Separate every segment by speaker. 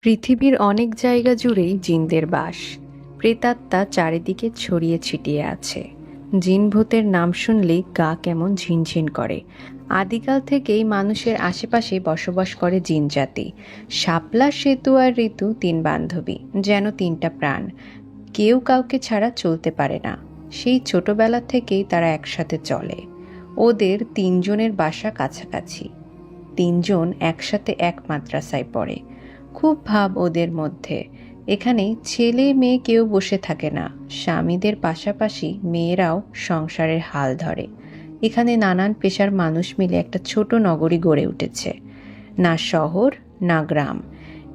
Speaker 1: পৃথিবীর অনেক জায়গা জুড়েই জিনদের বাস। প্রেতাত্মা চারিদিকে ছড়িয়ে ছিটিয়ে আছে। জিন ভূতের নাম শুনলেই গা কেমন ঝিনঝিন করে। আদিকাল থেকেই মানুষের আশেপাশে বসবাস করে জিন জাতি। শাপলা, সেতু আর ঋতু তিন বান্ধবী, যেন তিনটা প্রাণ। কেউ কাউকে ছাড়া চলতে পারে না। সেই ছোটবেলা থেকেই তারা একসাথে চলে। ওদের তিনজনের বাসা কাছাকাছি। তিনজন একসাথে এক মাদ্রাসায় পড়ে। খুব ভাব ওদের মধ্যে। এখানে ছেলে মেয়ে কেউ বসে থাকে না। স্বামীদের পাশাপাশি মেয়েরাও সংসারের হাল ধরে। এখানে নানান পেশার মানুষ মিলে একটা ছোট নগরী গড়ে উঠেছে। না শহর, না গ্রাম।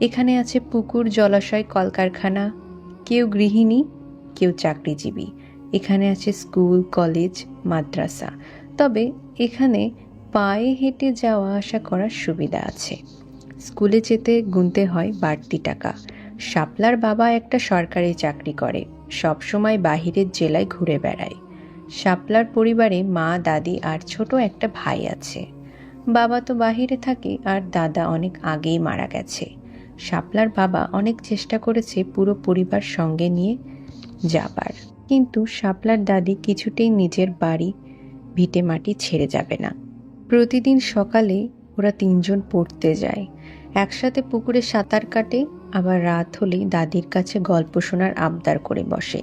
Speaker 1: এখানে আছে পুকুর, জলাশয়, কলকারখানা। কেউ গৃহিণী, কেউ চাকরিজীবী। এখানে আছে স্কুল, কলেজ, মাদ্রাসা। তবে এখানে পায়ে হেঁটে যাওয়া আসা করার সুবিধা আছে। স্কুলে যেতে গুনতে হয় বাড়তি টাকা। শাপলার বাবা একটা সরকারি চাকরি করে, সবসময় বাহিরের জেলায় ঘুরে বেড়ায়। শাপলার পরিবারে মা, দাদি আর ছোট একটা ভাই আছে। বাবা তো বাহিরে থাকে আর দাদা অনেক আগেই মারা গেছে। শাপলার বাবা অনেক চেষ্টা করেছে পুরো পরিবার সঙ্গে নিয়ে যাবার, কিন্তু শাপলার দাদি কিছুতেই নিজের বাড়ি ভিটে মাটি ছেড়ে যাবে না। প্রতিদিন সকালে ওরা তিনজন পড়তে যায়, একসাথে পুকুরে সাঁতার কাটে, আবার রাত হলেই দাদির কাছে গল্প শোনার আবদার করে বসে।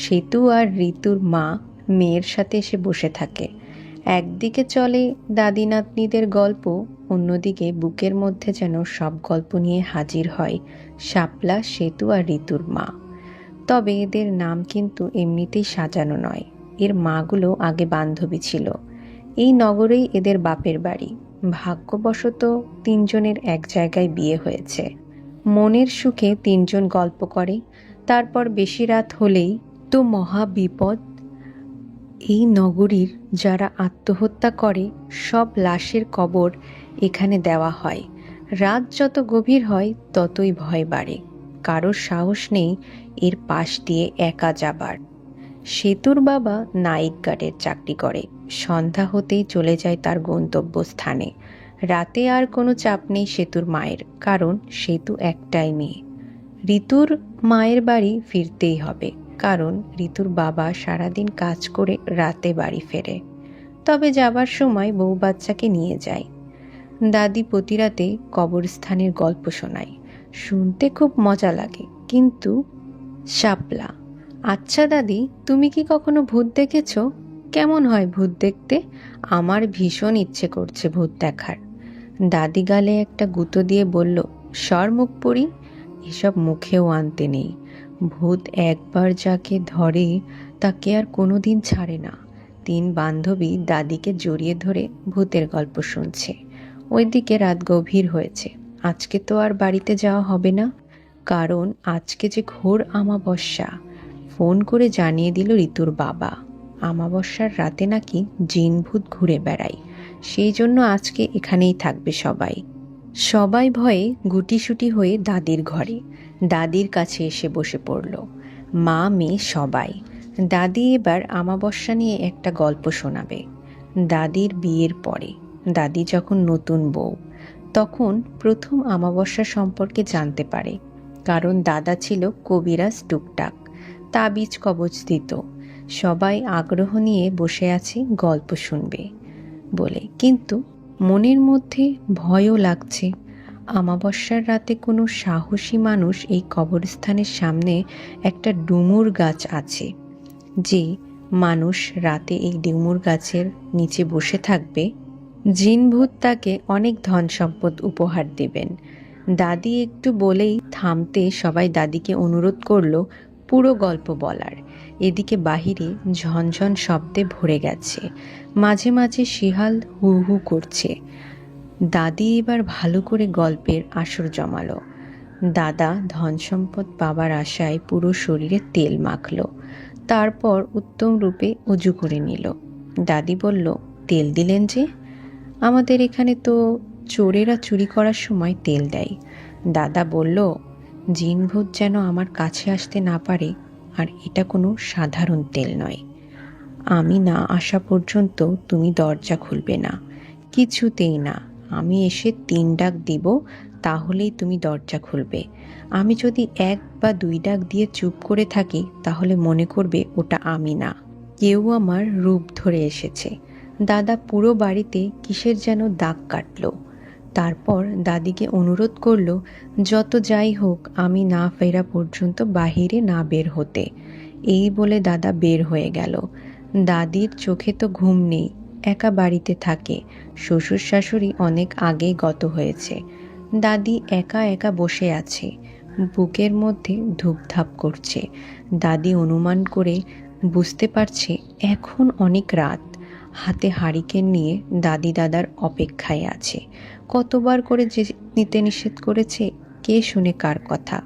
Speaker 1: সেতু আর ঋতুর মা মেয়ের সাথে এসে বসে থাকে। একদিকে চলে দাদি নাতনিদের গল্প, অন্যদিকে বুকের মধ্যে যেন সব গল্প নিয়ে হাজির হয় শাপলা, সেতু আর ঋতুর মা। তবে এদের নাম কিন্তু এমনিতেই সাজানো নয়। এর মাগুলো আগে বান্ধবী ছিল। এই নগরেই এদের বাপের বাড়ি। ভাগ্যবশত তিনজনের এক জায়গায় বিয়ে হয়েছে। মনের সুখে তিনজন গল্প করে। তারপর বেশি রাত হলেই তো মহা বিপদ। এই নগরীর যারা আত্মহত্যা করে সব লাশের কবর এখানে দেওয়া হয়। রাত যত গভীর হয় ততই ভয় বাড়ে। কারোর সাহস নেই এর পাশ দিয়ে একা যাবার। সেতুর বাবা নাইট গার্ডের চাকরি করে। সন্ধ্যা হতেই চলে যায় তার গন্তব্যস্থানে। রাতে আর কোনো চাপ নেই সেতুর মায়ের, কারণ সেতু একটাই মেয়ে। ঋতুর মায়ের বাড়ি ফিরতেই হবে, কারণ ঋতুর বাবা সারাদিন কাজ করে রাতে বাড়ি ফেরে। তবে যাবার সময় বউ বাচ্চাকে নিয়ে যায়। দাদি প্রতি রাতে কবরস্থানের গল্প শোনায়। শুনতে খুব মজা লাগে। কিন্তু শাপলা: আচ্ছা দাদি, তুমি কি কখনো ভূত দেখেছ? কেমন হয় ভূত দেখতে? আমার ভীষণ ইচ্ছে করছে ভূত দেখার। দাদি গালে একটা গুঁতো দিয়ে বলল, সর মুখ পুরি, এসব মুখেও আনতে নেই। ভূত একবার যাকে ধরে তাকে আর কোনোদিন ছাড়ে না। তিন বান্ধবী দাদিকে জড়িয়ে ধরে ভূতের গল্প শুনছে। ওইদিকে রাত গভীর হয়েছে। আজকে তো আর বাড়িতে যাওয়া হবে না, কারণ আজকে যে ঘোর আমাবস্যা। ফোন করে জানিয়ে দিল ঋতুর বাবা, আমাবস্যার রাতে নাকি জিন ভূত ঘুরে বেড়ায়। সেই জন্য আজকে এখানেই থাকবে সবাই। সবাই ভয়ে গুটিসুটি হয়ে দাদির ঘরে, দাদির কাছে এসে বসে পড়ল। মা, মেয়ে সবাই। দাদি এবার আমাবস্যা নিয়ে একটা গল্প শোনাবে। দাদির বিয়ের পরে, দাদি যখন নতুন বউ, তখন প্রথম আমাবস্যা সম্পর্কে জানতে পারে। কারণ দাদা ছিল কবিরাজ টুকটাক, তাবিজ কবচ দিত। সবাই আগ্রহ নিয়ে বসে আছে গল্প শুনবে বলে, কিন্তু মনের মধ্যে ভয়ও লাগছে। আমাবস্যার রাতে কোনো সাহসী মানুষ এই কবরস্থানের সামনে একটা ডুমুর গাছ আছে, যে মানুষ রাতে এই ডুমুর গাছের নিচে বসে থাকবে, জিন ভূত তাকে অনেক ধন সম্পদ উপহার দেবেন। দাদি একটু বলেই থামতে সবাই দাদিকে অনুরোধ করলো পুরো গল্প বলার। এদিকে বাহিরে ঝনঝন শব্দে ভরে গেছে, মাঝে মাঝে শিয়াল হু হু করছে। দাদি এবার ভালো করে গল্পের আসর জমালো। দাদা ধন সম্পদ পাবার আশায় পুরো শরীরে তেল মাখলো, তারপর উত্তম রূপে অজু করে নিল। দাদি বলল, তেল দিলেন যে? আমাদের এখানে তো চোরেরা চুরি করার সময় তেল দেয়। দাদা বলল, জিন ভূত যেন আমার কাছে আসতে না পারে, আর এটা কোনো সাধারণ তেল নয়। আমি না আসা পর্যন্ত তুমি দরজা খুলবে না, কিছুতেই না। আমি এসে 3 ডাক দিব, তাহলেই তুমি দরজা খুলবে। আমি যদি 1 বা 2 ডাক দিয়ে চুপ করে থাকি তাহলে মনে করবে ওটা আমি না, কেউ আমার রূপ ধরে এসেছে। দাদা পুরো বাড়িতে কিসের যেন দাগ কাটলো। তারপর দাদিকে অনুরোধ করলো যত যাই হোক আমি না ফেরা পর্যন্ত বাহিরে না বের হতে। এই বলে দাদা বের হয়ে গেল। দাদির চোখে তো ঘুম নেই, একা বাড়িতে থাকে। শ্বশুর শাশুড়ি অনেক আগেই গত হয়েছে। দাদি একা একা বসে আছে, বুকের মধ্যে ধুপধাপ করছে। দাদি অনুমান করে বুঝতে পারছে এখন অনেক রাত। হাতে হারিকেন নিয়ে দাদি দাদার অপেক্ষায় আছে। কতবার করে যে নিতে নিষেধ করেছে, কে শুনে কার কথা।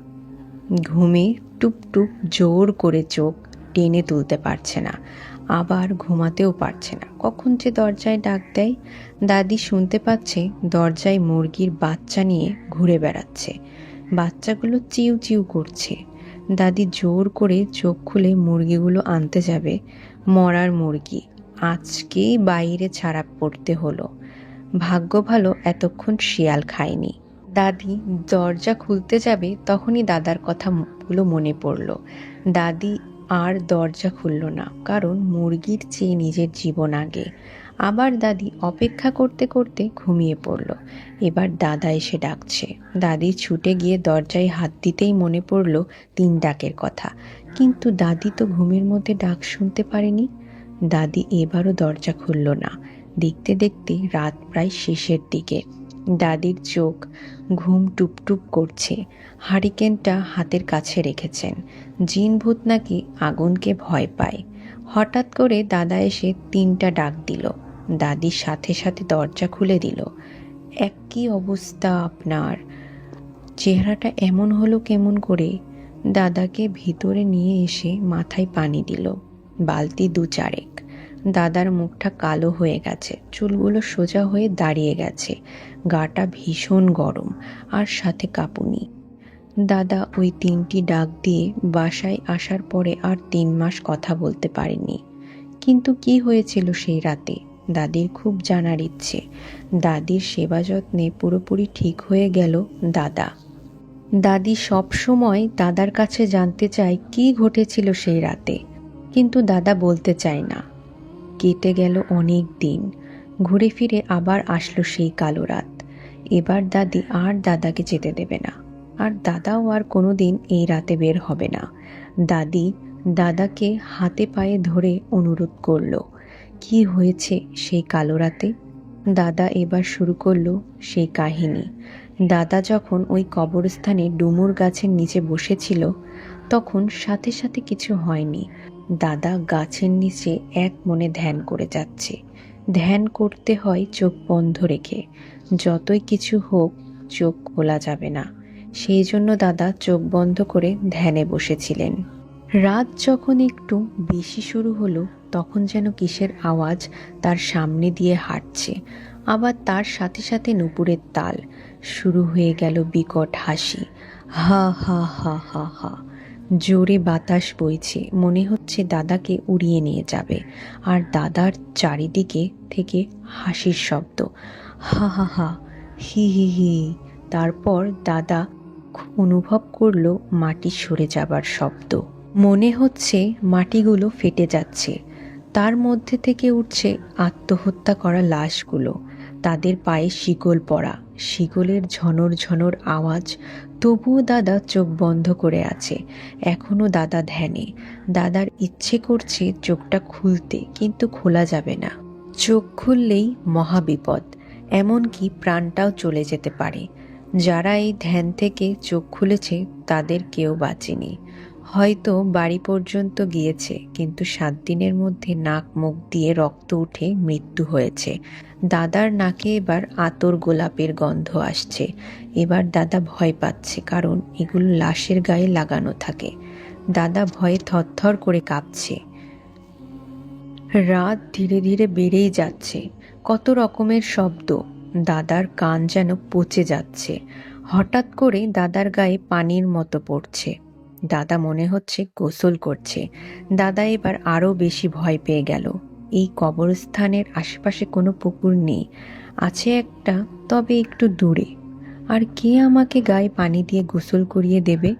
Speaker 1: ঘুমে টুপ টুপ জোর করে চোখ টেনে তুলতে পারছে না, আবার ঘুমাতেও পারছে না। কখন যে দরজায় ডাক দেয়, দাদি শুনতে পাচ্ছে দরজায় মুরগির বাচ্চা নিয়ে ঘুরে বেড়াচ্ছে। বাচ্চাগুলো চিউ চিউ করছে। দাদি জোর করে চোখ খুলে মুরগিগুলো আনতে যাবে। মরার মুরগি, আজকেই বাইরে ছাড়া পড়তে হলো। ভাগ্য ভালো এতক্ষণ শিয়াল খায়নি। দাদি দরজা খুলতে যাবে তখনই দাদার কথাগুলো মনে পড়ল। দাদি আর দরজা খুলল না, কারণ মুরগির চেয়ে নিজের জীবন আগে। আবার দাদি অপেক্ষা করতে করতে ঘুমিয়ে পড়ল। এবার দাদা এসে ডাকছে। দাদি ছুটে গিয়ে দরজায় হাত দিতেই মনে পড়ল 3 ডাকের কথা, কিন্তু দাদি তো ঘুমের মধ্যে ডাক শুনতে পারেনি। দাদি এবারও দরজা খুলল না। দেখতে দেখতে রাত প্রায় শেষের দিকে। দাদির চোখ ঘুম টুপটুপ করছে। হারিকেনটা হাতের কাছে রেখেছেন। জিন ভূত নাকি আগুনকে ভয় পায়। হঠাৎ করে দাদা এসে 3টা ডাক দিল। দাদির সাথে সাথে দরজা খুলে দিল। একই অবস্থা আপনার, চেহারাটা এমন হলো কেমন করে? দাদাকে ভিতরে নিয়ে এসে মাথায় পানি দিল, বালতি 2-4। দাদার মুখটা কালো হয়ে গেছে, চুলগুলো সোজা হয়ে দাঁড়িয়ে গেছে, গাটা ভীষণ গরম আর সাথে কাঁপুনি। দাদা ওই 3টি ডাক দিয়ে বাসায় আসার পরে আর 3 মাস কথা বলতে পারেনি। কিন্তু কি হয়েছিল সেই রাতে দাদির খুব জানার ইচ্ছে। দাদির সেবা যত্নে পুরোপুরি ঠিক হয়ে গেল দাদা। দাদি সব সময় দাদার কাছে জানতে চায় কি ঘটেছিল সেই রাতে, কিন্তু দাদা বলতে চায় না। কেটে গেল অনেক দিন, ঘুরে ফিরে আবার আসলো সেই কালো রাত। এবার দাদি আর দাদাকে যেতে দেবে না, আর দাদাও আর কোনোদিন এই রাতে বের হবে না। দাদি দাদাকে হাতে পায়ে ধরে অনুরোধ করলো। কি হয়েছে সেই কালো রাতে? দাদা এবার শুরু করলো সেই কাহিনী। দাদা যখন ওই কবরস্থানে ডুমুর গাছের নিচে বসেছিল, তখন সাথে সাথে কিছু হয়নি। দাদা গাছের নিচে এক মনে ধ্যান করে যাচ্ছে। ধ্যান করতে হয় চোখ বন্ধ রেখে, যতই কিছু হোক চোখ খোলা যাবে না। সেই জন্য দাদা চোখ বন্ধ করে ধ্যানে বসেছিলেন। রাত যখন একটু বেশি শুরু হলো, তখন যেন কিসের আওয়াজ তার সামনে দিয়ে হাঁটছে। আবার তার সাথে সাথে নুপুরের তাল। শুরু হয়ে গেল বিকট হাসি। হা হা হা হা হা। জোরে বাতাস বইছে, মনে হচ্ছে দাদাকে উড়িয়ে নিয়ে যাবে। আর দাদার চারিদিকে থেকে হাসির শব্দ, হা হা হা, হি হি হি। তারপর দাদা অনুভব করলো মাটি সরে যাবার শব্দ। মনে হচ্ছে মাটিগুলো ফেটে যাচ্ছে। তার মধ্যে থেকে উঠছে আত্মহত্যা করা লাশগুলো, তাদের পায়ে শিকল পরা, শিকলের ঝনর ঝনর আওয়াজ। তবুও দাদা চোখ বন্ধ করে আছে। এখনো দাদা ধ্যানে। দাদার ইচ্ছে করছে চোখটা খুলতে, কিন্তু খোলা যাবে না। চোখ খুললেই মহাবিপদ, এমনকি প্রাণটাও চলে যেতে পারে। যারা এই ধ্যান থেকে চোখ খুলেছে তাদের কেউ বাঁচেনি। হয়তো বাড়ি পর্যন্ত গিয়েছে, কিন্তু 7 দিনের মধ্যে নাক মুখ দিয়ে রক্ত উঠে মৃত্যু হয়েছে। দাদার নাকে এবার আতর গোলাপের গন্ধ আসছে। এবার দাদা ভয় পাচ্ছে, কারণ এগুলো লাশের গায়ে লাগানো থাকে। দাদা ভয়ে থরথর করে কাঁপছে। রাত ধীরে ধীরে বেড়েই যাচ্ছে। কত রকমের শব্দ। দাদার কান যেন পচে যাচ্ছে। হঠাৎ করে দাদার গায়ে পানির মতো পড়ছে। দাদা মনে হচ্ছে গোসল করছে। দাদা এবার আরো বেশি ভয় পেয়ে গেল। এই কবরস্থানের আশেপাশে কোনো পুকুর নেই, আছে একটা, তবে একটু দূরে। আর কে আমাকে গায়ে পানি দিয়ে গোসল করিয়ে দেবে?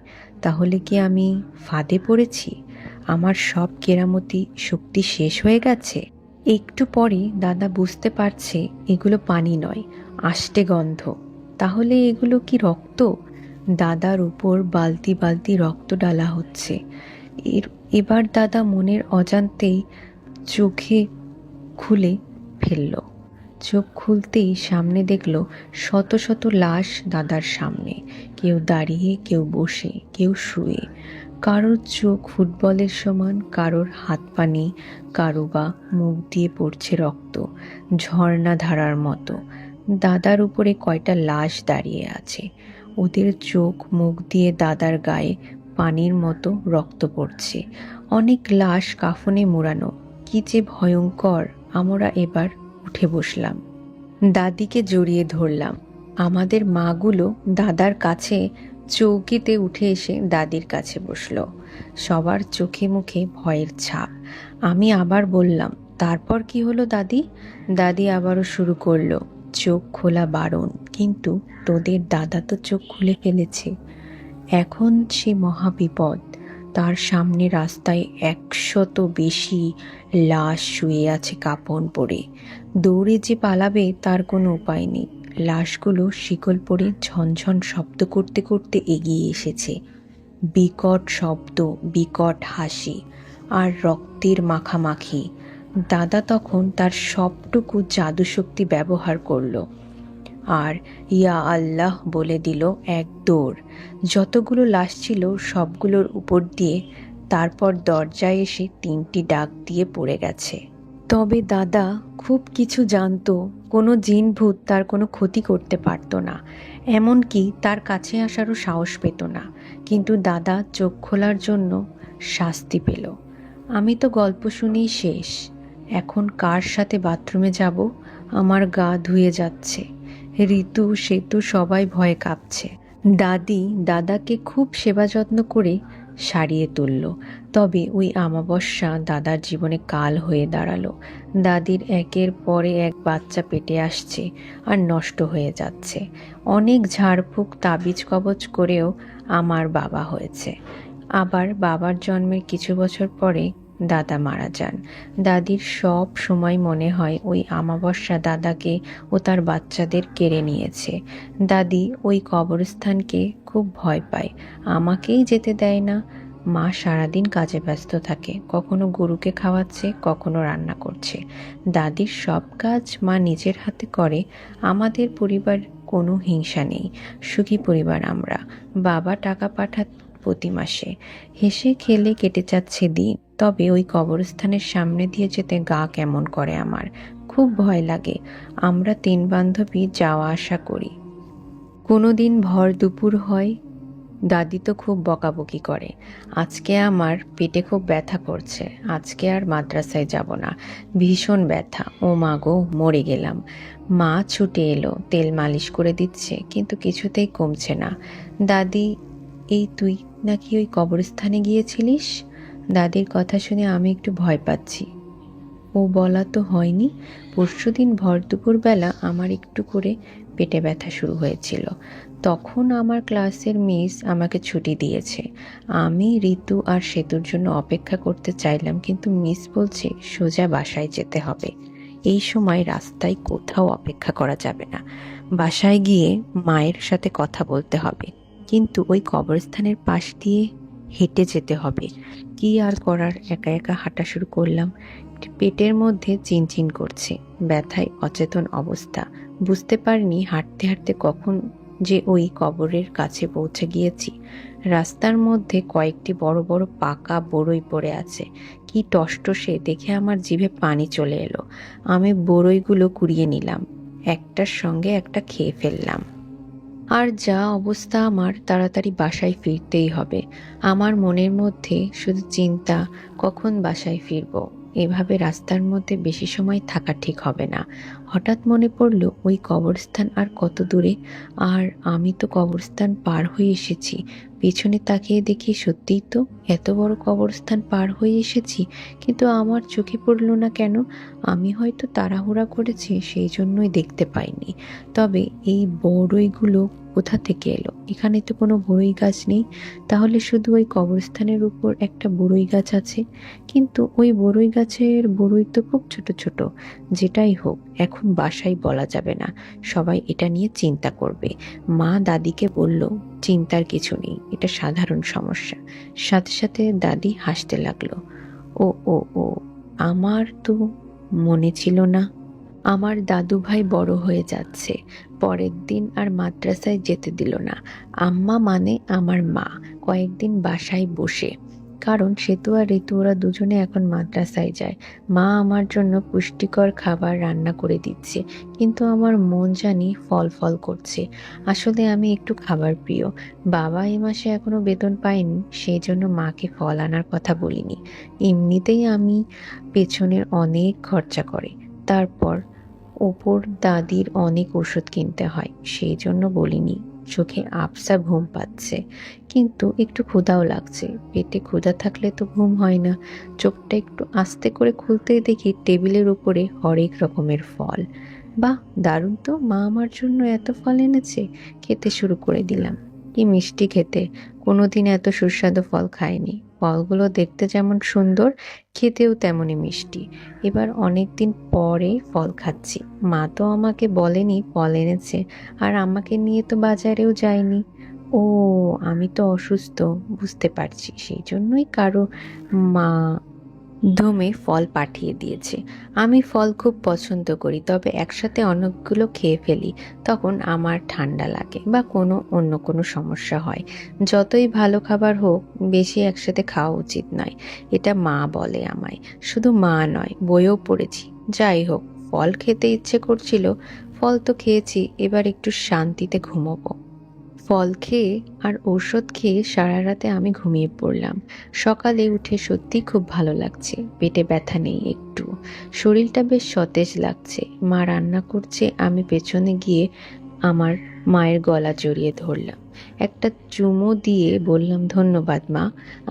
Speaker 1: তাহলে কি আমি ফাঁদে পড়েছি? আমার সব কেরামতি শক্তি শেষ হয়ে গেছে? একটু পরে দাদা বুঝতে পারছে এগুলো পানি নয়, আষ্টে গন্ধ। তাহলে এগুলো কি রক্ত? দাদার উপর বালতি বালতি রক্ত ডালা হচ্ছে। এর এবার দাদা মনের অজান্তেই চোখে খুলে ফেলল। চোখ খুলতেই সামনে দেখল শত শত লাশ দাদার সামনে, কেউ দাঁড়িয়ে, কেউ বসে, কেউ শুয়ে। কারোর চোখ ফুটবলের সমান, কারোর হাত পানি, কারো বা মুখ দিয়ে পড়ছে রক্ত ঝর্ণা ধারার মতো। দাদার উপরে কয়টা লাশ দাঁড়িয়ে আছে, ওদের চোখ মুখ দিয়ে দাদার গায়ে পানির মতো রক্ত পড়ছে। অনেক লাশ কাফনে মোড়ানো। কি যে ভয়ঙ্কর! আমরা এবার উঠে বসলাম, দাদিকে জড়িয়ে ধরলাম। আমাদের মাগুলো দাদার কাছে চৌকিতে উঠে এসে দাদির কাছে বসলো। সবার চোখে মুখে ভয়ের ছাপ। আমি আবার বললাম, তারপর কি হলো দাদি? দাদি আবারও শুরু করলো, চোখ খোলা বারণ, কিন্তু তোদের দাদা তো চোখ খুলে ফেলেছে। এখন সে মহাবিপদ। তার সামনে রাস্তায় 100 বেশি লাশ শুয়ে আছে কাপন পরে। দৌড়ে যে পালাবে তার কোনো উপায় নেই। লাশগুলো শিকল পরে ঝনঝন শব্দ করতে করতে এগিয়ে এসেছে। বিকট শব্দ, বিকট হাসি আর রক্তের মাখামাখি। দাদা তখন তার সবটুকু জাদুশক্তি ব্যবহার করলো আর ইয়া আল্লাহ বলে দিল এক দৌড়। যতগুলো লাশ ছিল সবগুলোর উপর দিয়ে, তারপর দরজায় এসে 3টি ডাক দিয়ে পড়ে গেছে। তবে দাদা খুব কিছু জানতো। কোনো জিন ভূত তার কোনো ক্ষতি করতে পারতো না, এমনকি তার কাছে আসারও সাহস পেত না। কিন্তু দাদা চোখ খোলার জন্য শাস্তি পেল। আমি তো গল্প শুনেই শেষ। এখন কার সাথে বাথরুমে যাব? আমার গা ধুয়ে যাচ্ছে। ঋতু, সেতু সবাই ভয়ে কাঁপছে। দাদি দাদাকে খুব সেবা যত্ন করে সারিয়ে তুলল। তবে ওই আমাবস্যা দাদার জীবনে কাল হয়ে দাঁড়ালো। দাদির একের পরে এক বাচ্চা পেটে আসছে আর নষ্ট হয়ে যাচ্ছে। অনেক ঝাড়ফুঁক তাবিজ কবজ করেও আমার বাবা হয়েছে। আবার বাবার জন্মের কিছু বছর পরে দাদা মারা যান। দাদির সব সময় মনে হয় ওই আমাবস্যা দাদাকে ও তার বাচ্চাদের কেড়ে নিয়েছে। দাদি ওই কবরস্থানকে খুব ভয় পায়, আমাকেই যেতে দেয় না। মা সারাদিন কাজে ব্যস্ত থাকে, কখনো গরুকে খাওয়াচ্ছে, কখনো রান্না করছে। দাদির সব কাজ মা নিজের হাতে করে। আমাদের পরিবার কোনো হিংসা নেই, সুখী পরিবার আমরা। বাবা টাকা পাঠাত প্রতি মাসে। হেসে খেলে কেটে যাচ্ছে দিন। তবে ওই কবরস্থানের সামনে দিয়ে যেতে গা কেমন করে আমার, খুব ভয় লাগে। আমরা 3 বান্ধবী যাওয়া আসা করি। কোনো দিন ভর দুপুর হয়, দাদি তো খুব বকাবকি করে। আজকে আমার পেটে খুব ব্যথা করছে, আজকে আর মাদ্রাসায় যাব না, ভীষণ ব্যথা। ও মা গো, মরে গেলাম। মা ছুটে এলো, তেল মালিশ করে দিচ্ছে, কিন্তু কিছুতেই কমছে না। দাদি, এই তুই নাকি ওই কবরস্থানে গিয়েছিলিস? দাদির কথা শুনে আমি একটু ভয় পাচ্ছি। ও বলা তো হয়নি। পরশুদিন ভর দুপুরবেলা আমার একটু করে পেটে ব্যথা শুরু হয়েছিল। তখন আমার ক্লাসের মিস আমাকে ছুটি দিয়েছে। আমি ঋতু আর সেতুর জন্য অপেক্ষা করতে চাইলাম, কিন্তু মিস বলছে সোজা বাসায় যেতে হবে। এই সময় রাস্তায় কোথাও অপেক্ষা করা যাবে না, বাসায় গিয়ে মায়ের সাথে কথা বলতে হবে। কিন্তু ওই কবরস্থানের পাশ দিয়ে হেঁটে যেতে হবে। কি আর করার, একা একা হাঁটা শুরু করলাম। পেটের মধ্যে চিনচিন করছে, ব্যথায় অচেতন অবস্থা। বুঝতে পারিনি হাঁটতে হাঁটতে কখন যে ওই কবরের কাছে পৌঁছে গিয়েছি। রাস্তার মধ্যে কয়েকটি বড় বড় পাকা বড়ই পড়ে আছে। কি টসটসে দেখে আমার জিভে পানি চলে এলো। আমি বড়ইগুলো কুড়িয়ে নিলাম, একটার সঙ্গে একটা খেয়ে ফেললাম। আর যা অবস্থা আমার, তাড়াতাড়ি বাসায় ফিরতেই হবে। আমার মনের মধ্যে শুধু চিন্তা, কখন বাসায় ফিরবো। এভাবে রাস্তার মধ্যে বেশি সময় থাকা ঠিক হবে না। হঠাৎ মনে পড়ল ওই কবরস্থান আর কত দূরে। আর আমি তো কবরস্থান পার হয়ে এসেছি। পেছনে তাকিয়ে দেখি সত্যিই তো এত বড় কবরস্থান পার হয়ে এসেছি, কিন্তু আমার চোখে পড়ল না কেন? আমি হয়তো তাড়াহুড়া করেছি, সেই জন্যই দেখতে পাইনি। তবে এই বড়ইগুলো কোথা থেকে এলো? এখানে তো কোনো বড়ই গাছ নেই, তাহলে শুধু ওই কবরস্থানের উপর একটা বড়ই গাছ আছে। কিন্তু ওই বড়ই গাছের বড়ই তো খুব ছোট ছোট। যেটাই হোক, এখন বাসায় বলা যাবে না, সবাই এটা নিয়ে চিন্তা করবে। মা দাদিকে বলল, চিন্তার কিছু নেই, এটা সাধারণ সমস্যা। সাথে সাথে দাদি হাসতে লাগলো। ও ও ও, আমার তো মনে ছিল না। আমার দাদু ভাই বড় হয়ে যাচ্ছে, পরের দিন আর মাদ্রাসায় যেতে দিল না। আম্মা মানে আমার মা কয়েকদিন বাসায় বসে, কারণ সেতু আর ঋতু ওরা দুজনে এখন মাদ্রাসায় যায়। মা আমার জন্য পুষ্টিকর খাবার রান্না করে দিচ্ছে, কিন্তু আমার মন জানি ফল ফল করছে। আসলে আমি একটু খাবার প্রিয়। বাবা এই মাসে এখনো বেতন পায়নি, সেই জন্য মাকে ফল আনার কথা বলিনি। এমনিতেই আমি পেছনের অনেক খরচা করে, তারপর ওপর দাদির অনেক ওষুধ কিনতে হয়, সেই জন্য বলিনি। চোখে আবছা ঘুম পাচ্ছে, কিন্তু একটু ক্ষুধাও লাগছে। পেটে ক্ষুধা থাকলে তো ঘুম হয় না। চোখটা একটু আস্তে করে খুলতেই দেখি টেবিলের উপরে হরেক রকমের ফল। বাহ, দারুণ তো, মা আমার জন্য এত ফল এনেছে। খেতে শুরু করে দিলাম। কি মিষ্টি খেতে, কোনোদিন এত সুস্বাদু ফল খাইনি। ফলগুলো দেখতে যেমন সুন্দর, খেতেও তেমনই মিষ্টি। এবার অনেকদিন পরে ফল খাচ্ছি। মা তো আমাকে বলেনি ফল এনেছে, আর আমাকে নিয়ে তো বাজারেও যায়নি। ও, আমি তো অসুস্থ, বুঝতে পারছি, সেই জন্যই কারো মাধ্যমে ফল পাঠিয়ে দিয়েছে। আমি ফল খুব পছন্দ করি, তবে একসাথে অনেকগুলো খেয়ে ফেলি, তখন আমার ঠান্ডা লাগে বা অন্য কোনো সমস্যা হয়। যতই ভালো খাবার হোক, বেশি একসাথে খাওয়া উচিত নয়, এটা মা বলে আমায়। শুধু মা নয়, বইও পড়েছি। যাই হোক, ফল খেতে ইচ্ছে করছিল, ফল তো খেয়েছি, এবার একটু শান্তিতে ঘুমোবো। ফল খেয়ে আর ঔষধ খেয়ে সারা রাতে আমি ঘুমিয়ে পড়লাম। সকালে উঠে সত্যি খুব ভালো লাগছে, পেটে ব্যথা নেই একটু, শরীরটা বেশ সতেজ লাগছে। মা রান্না করছে, আমি পেছনে গিয়ে আমার মায়ের গলা জড়িয়ে ধরলাম। একটা চুমু দিয়ে বললাম, ধন্যবাদ মা,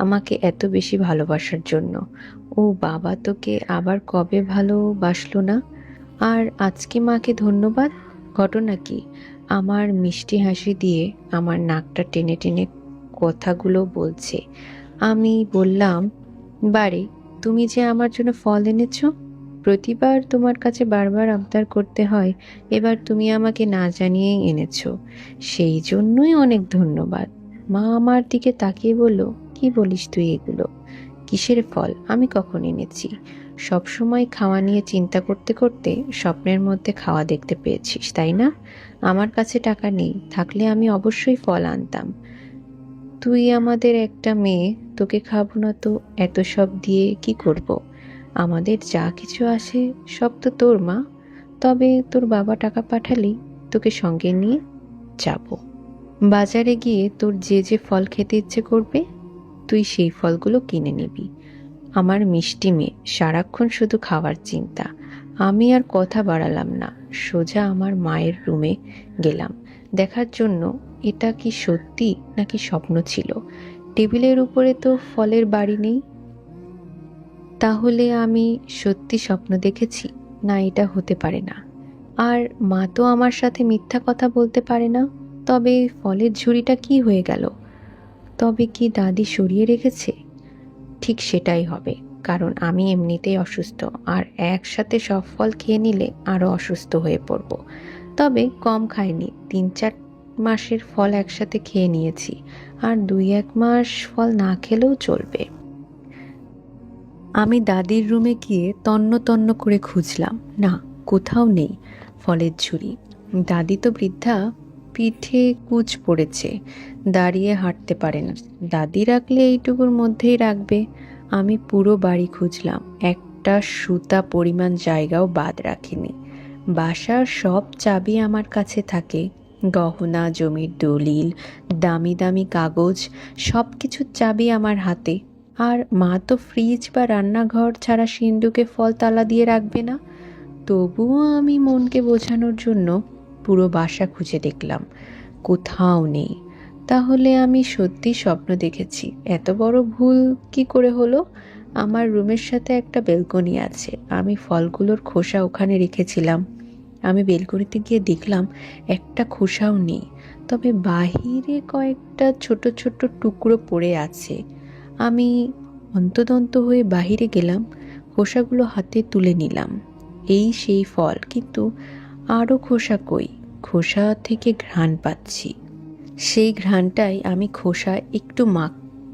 Speaker 1: আমাকে এত বেশি ভালোবাসার জন্য। ও বাবা, তোকে আবার কবে ভালোবাসলো না? আর আজকে মাকে ধন্যবাদ? ঘটনা কি? আমার মিষ্টি হাসি দিয়ে আমার নাকটা টেনে টেনে কথাগুলো বলছে। আমি বললাম, বারে, তুমি যে আমার জন্য ফল এনেছো, প্রতিবার তোমার কাছে বারবার আবদার করতে হয়, এবার তুমি আমাকে না জানিয়েই এনেছো, সেই জন্যই অনেক ধন্যবাদ। মা আমার দিকে তাকিয়ে বলল, কি বলিস তুই এগুলো? কিসের ফল? আমি কখন এনেছি? সব সময় খাওয়া নিয়ে চিন্তা করতে করতে স্বপ্নের মধ্যে খাওয়া দেখতে পেয়েছিস, তাই না? আমার কাছে টাকা নেই, থাকলে আমি অবশ্যই ফল আনতাম। তুই আমাদের একটা মেয়ে, তোকে খাবো না তো এত সব দিয়ে কি করব? আমাদের যা কিছু আসে সব তো তোর মা। তবে তোর বাবা টাকা পাঠালেই তোকে সঙ্গে নিয়ে যাব। বাজারে গিয়ে তোর যে যে ফল খেতে ইচ্ছে করবে, তুই সেই ফলগুলো কিনে নিবি। আমার মিষ্টি মেয়ে, সারাক্ষণ শুধু খাওয়ার চিন্তা। আমি আর কথা বাড়ালাম না, সোজা আমার মায়ের রুমে গেলাম, দেখার জন্য এটা কি সত্যি নাকি স্বপ্ন ছিল। টেবিলের উপরে তো ফলের বাড়ি নেই, তাহলে আমি সত্যি স্বপ্ন দেখেছি? না, এটা হতে পারে না। আর মা তো আমার সাথে মিথ্যা কথা বলতে পারে না। তবে ফলের ঝুড়িটা কি হয়ে গেল? তবে কি দাদি সরিয়ে রেখেছে? ঠিক সেটাই হবে, কারণ আমি এমনিতেই অসুস্থ, আর একসাথে সব ফল খেয়ে নিলে আরো অসুস্থ হয়ে পড়ব। তবে কম খাইনি, 3-4 মাসের ফল একসাথে খেয়ে নিয়েছি, আর 2-1 মাস ফল না খেলেও চলবে। আমি দাদির রুমে গিয়ে তন্ন তন্ন করে খুঁজলাম, না, কোথাও নেই ফলের ঝুড়ি। দাদি তো বৃদ্ধা, পিঠে কুচ পড়েছে, দাঁড়িয়ে হাঁটতে পারে না। দাদি রাখলে এইটুকুর মধ্যেই রাখবে। আমি পুরো বাড়ি খুঁজলাম, একটা সুতা পরিমাণ জায়গাও বাদ রাখিনি। বাসার সব চাবি আমার কাছে থাকে, গহনা, জমির দলিল, দামি দামি কাগজ, সব কিছুর চাবি আমার হাতে। আর মা তো ফ্রিজ বা রান্নাঘর ছাড়া সিন্ধুকে ফল তালা দিয়ে রাখবে না। তবুও আমি মনকে বোঝানোর জন্য পুরো বাসা খুঁজে দেখলাম, কোথাও নেই। তাহলে আমি সত্যি স্বপ্ন দেখেছি? এত বড় ভুল কি করে হলো? আমার রুমের সাথে একটা বেলকনি আছে, আমি ফলগুলোর খোসা ওখানে রেখেছিলাম। আমি বেলকনিতে গিয়ে দেখলাম একটা খোসাও নেই। তবে বাহিরে কয়েকটা ছোট ছোট টুকরো পড়ে আছে। আমি হন্তদন্ত হয়ে বাহিরে গেলাম, খোসাগুলো হাতে তুলে নিলাম। এই সেই ফল, কিন্তু আরও খোসা কই? খোসা থেকে ঘ্রাণ পাচ্ছি। সেই ঘ্রাণটাই আমি খোসা একটু